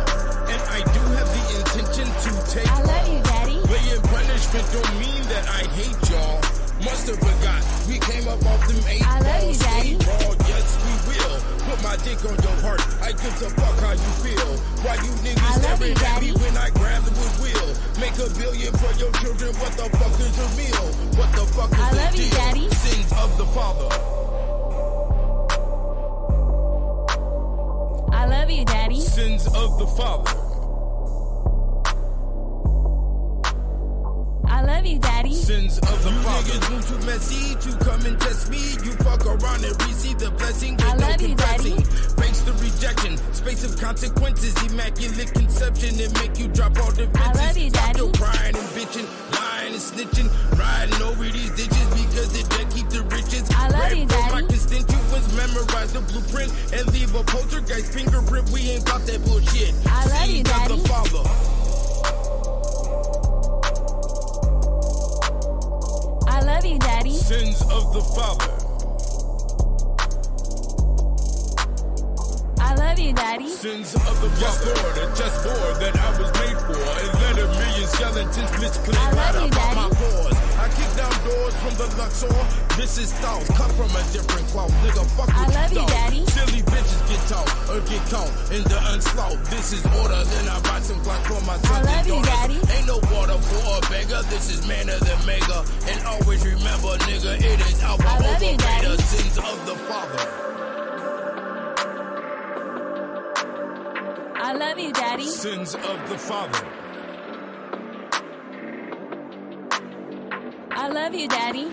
And I do have the intention to take I love you, Daddy. Laying punishment don't mean that I hate y'all. Must have forgot we came up off them 8 I love you, balls. Daddy. 8 ball, yes we will. Put my dick on your heart. I give a fuck how you feel. Why you niggas I love staring you, at me Daddy. when I grab it with will? Make $1 billion for your children. What the fuck is a meal? What the fuck is I the love you, deal? Daddy. Sins of the father. I love you, Daddy. Sins of the father. I love you, Daddy. Sins of the father. You niggas move too messy to come and test me. You fuck around and receive the blessing with I no love you, Daddy. confessing. Face the rejection, space of consequences, immaculate conception, and make you drop all defenses. I love you, Stop Daddy. your crying and bitching, lying and snitching, riding over these ditches because it just keep the riches. I love you, Pray for my Daddy. constituents, memorize the blueprint, and leave a poltergeist fingerprint. We ain't got that bullshit. I love you, Sins of Daddy. the father. I love you, Daddy. Sins of the father. I love you, Daddy. Sins of the father. The chessboard that I was made for, and let 1,000,000 skeletons misclaim I love right you, up on my Daddy. paws. I kick down doors from the Luxor. This is thoughts, cut from a different cloth. Nigga, fuck I with love you, thought. Daddy. Silly bitches get taught or get caught in the onslaught. This is order, then I buy some clock for my sons love and you, daughters. Daddy. Ain't no water for a beggar. This is man of the mega. And always remember, nigga, it is Alpha I love over you, Daddy. Beta. Sins of the father. I love you, Daddy. Sins of the father. I love you, Daddy.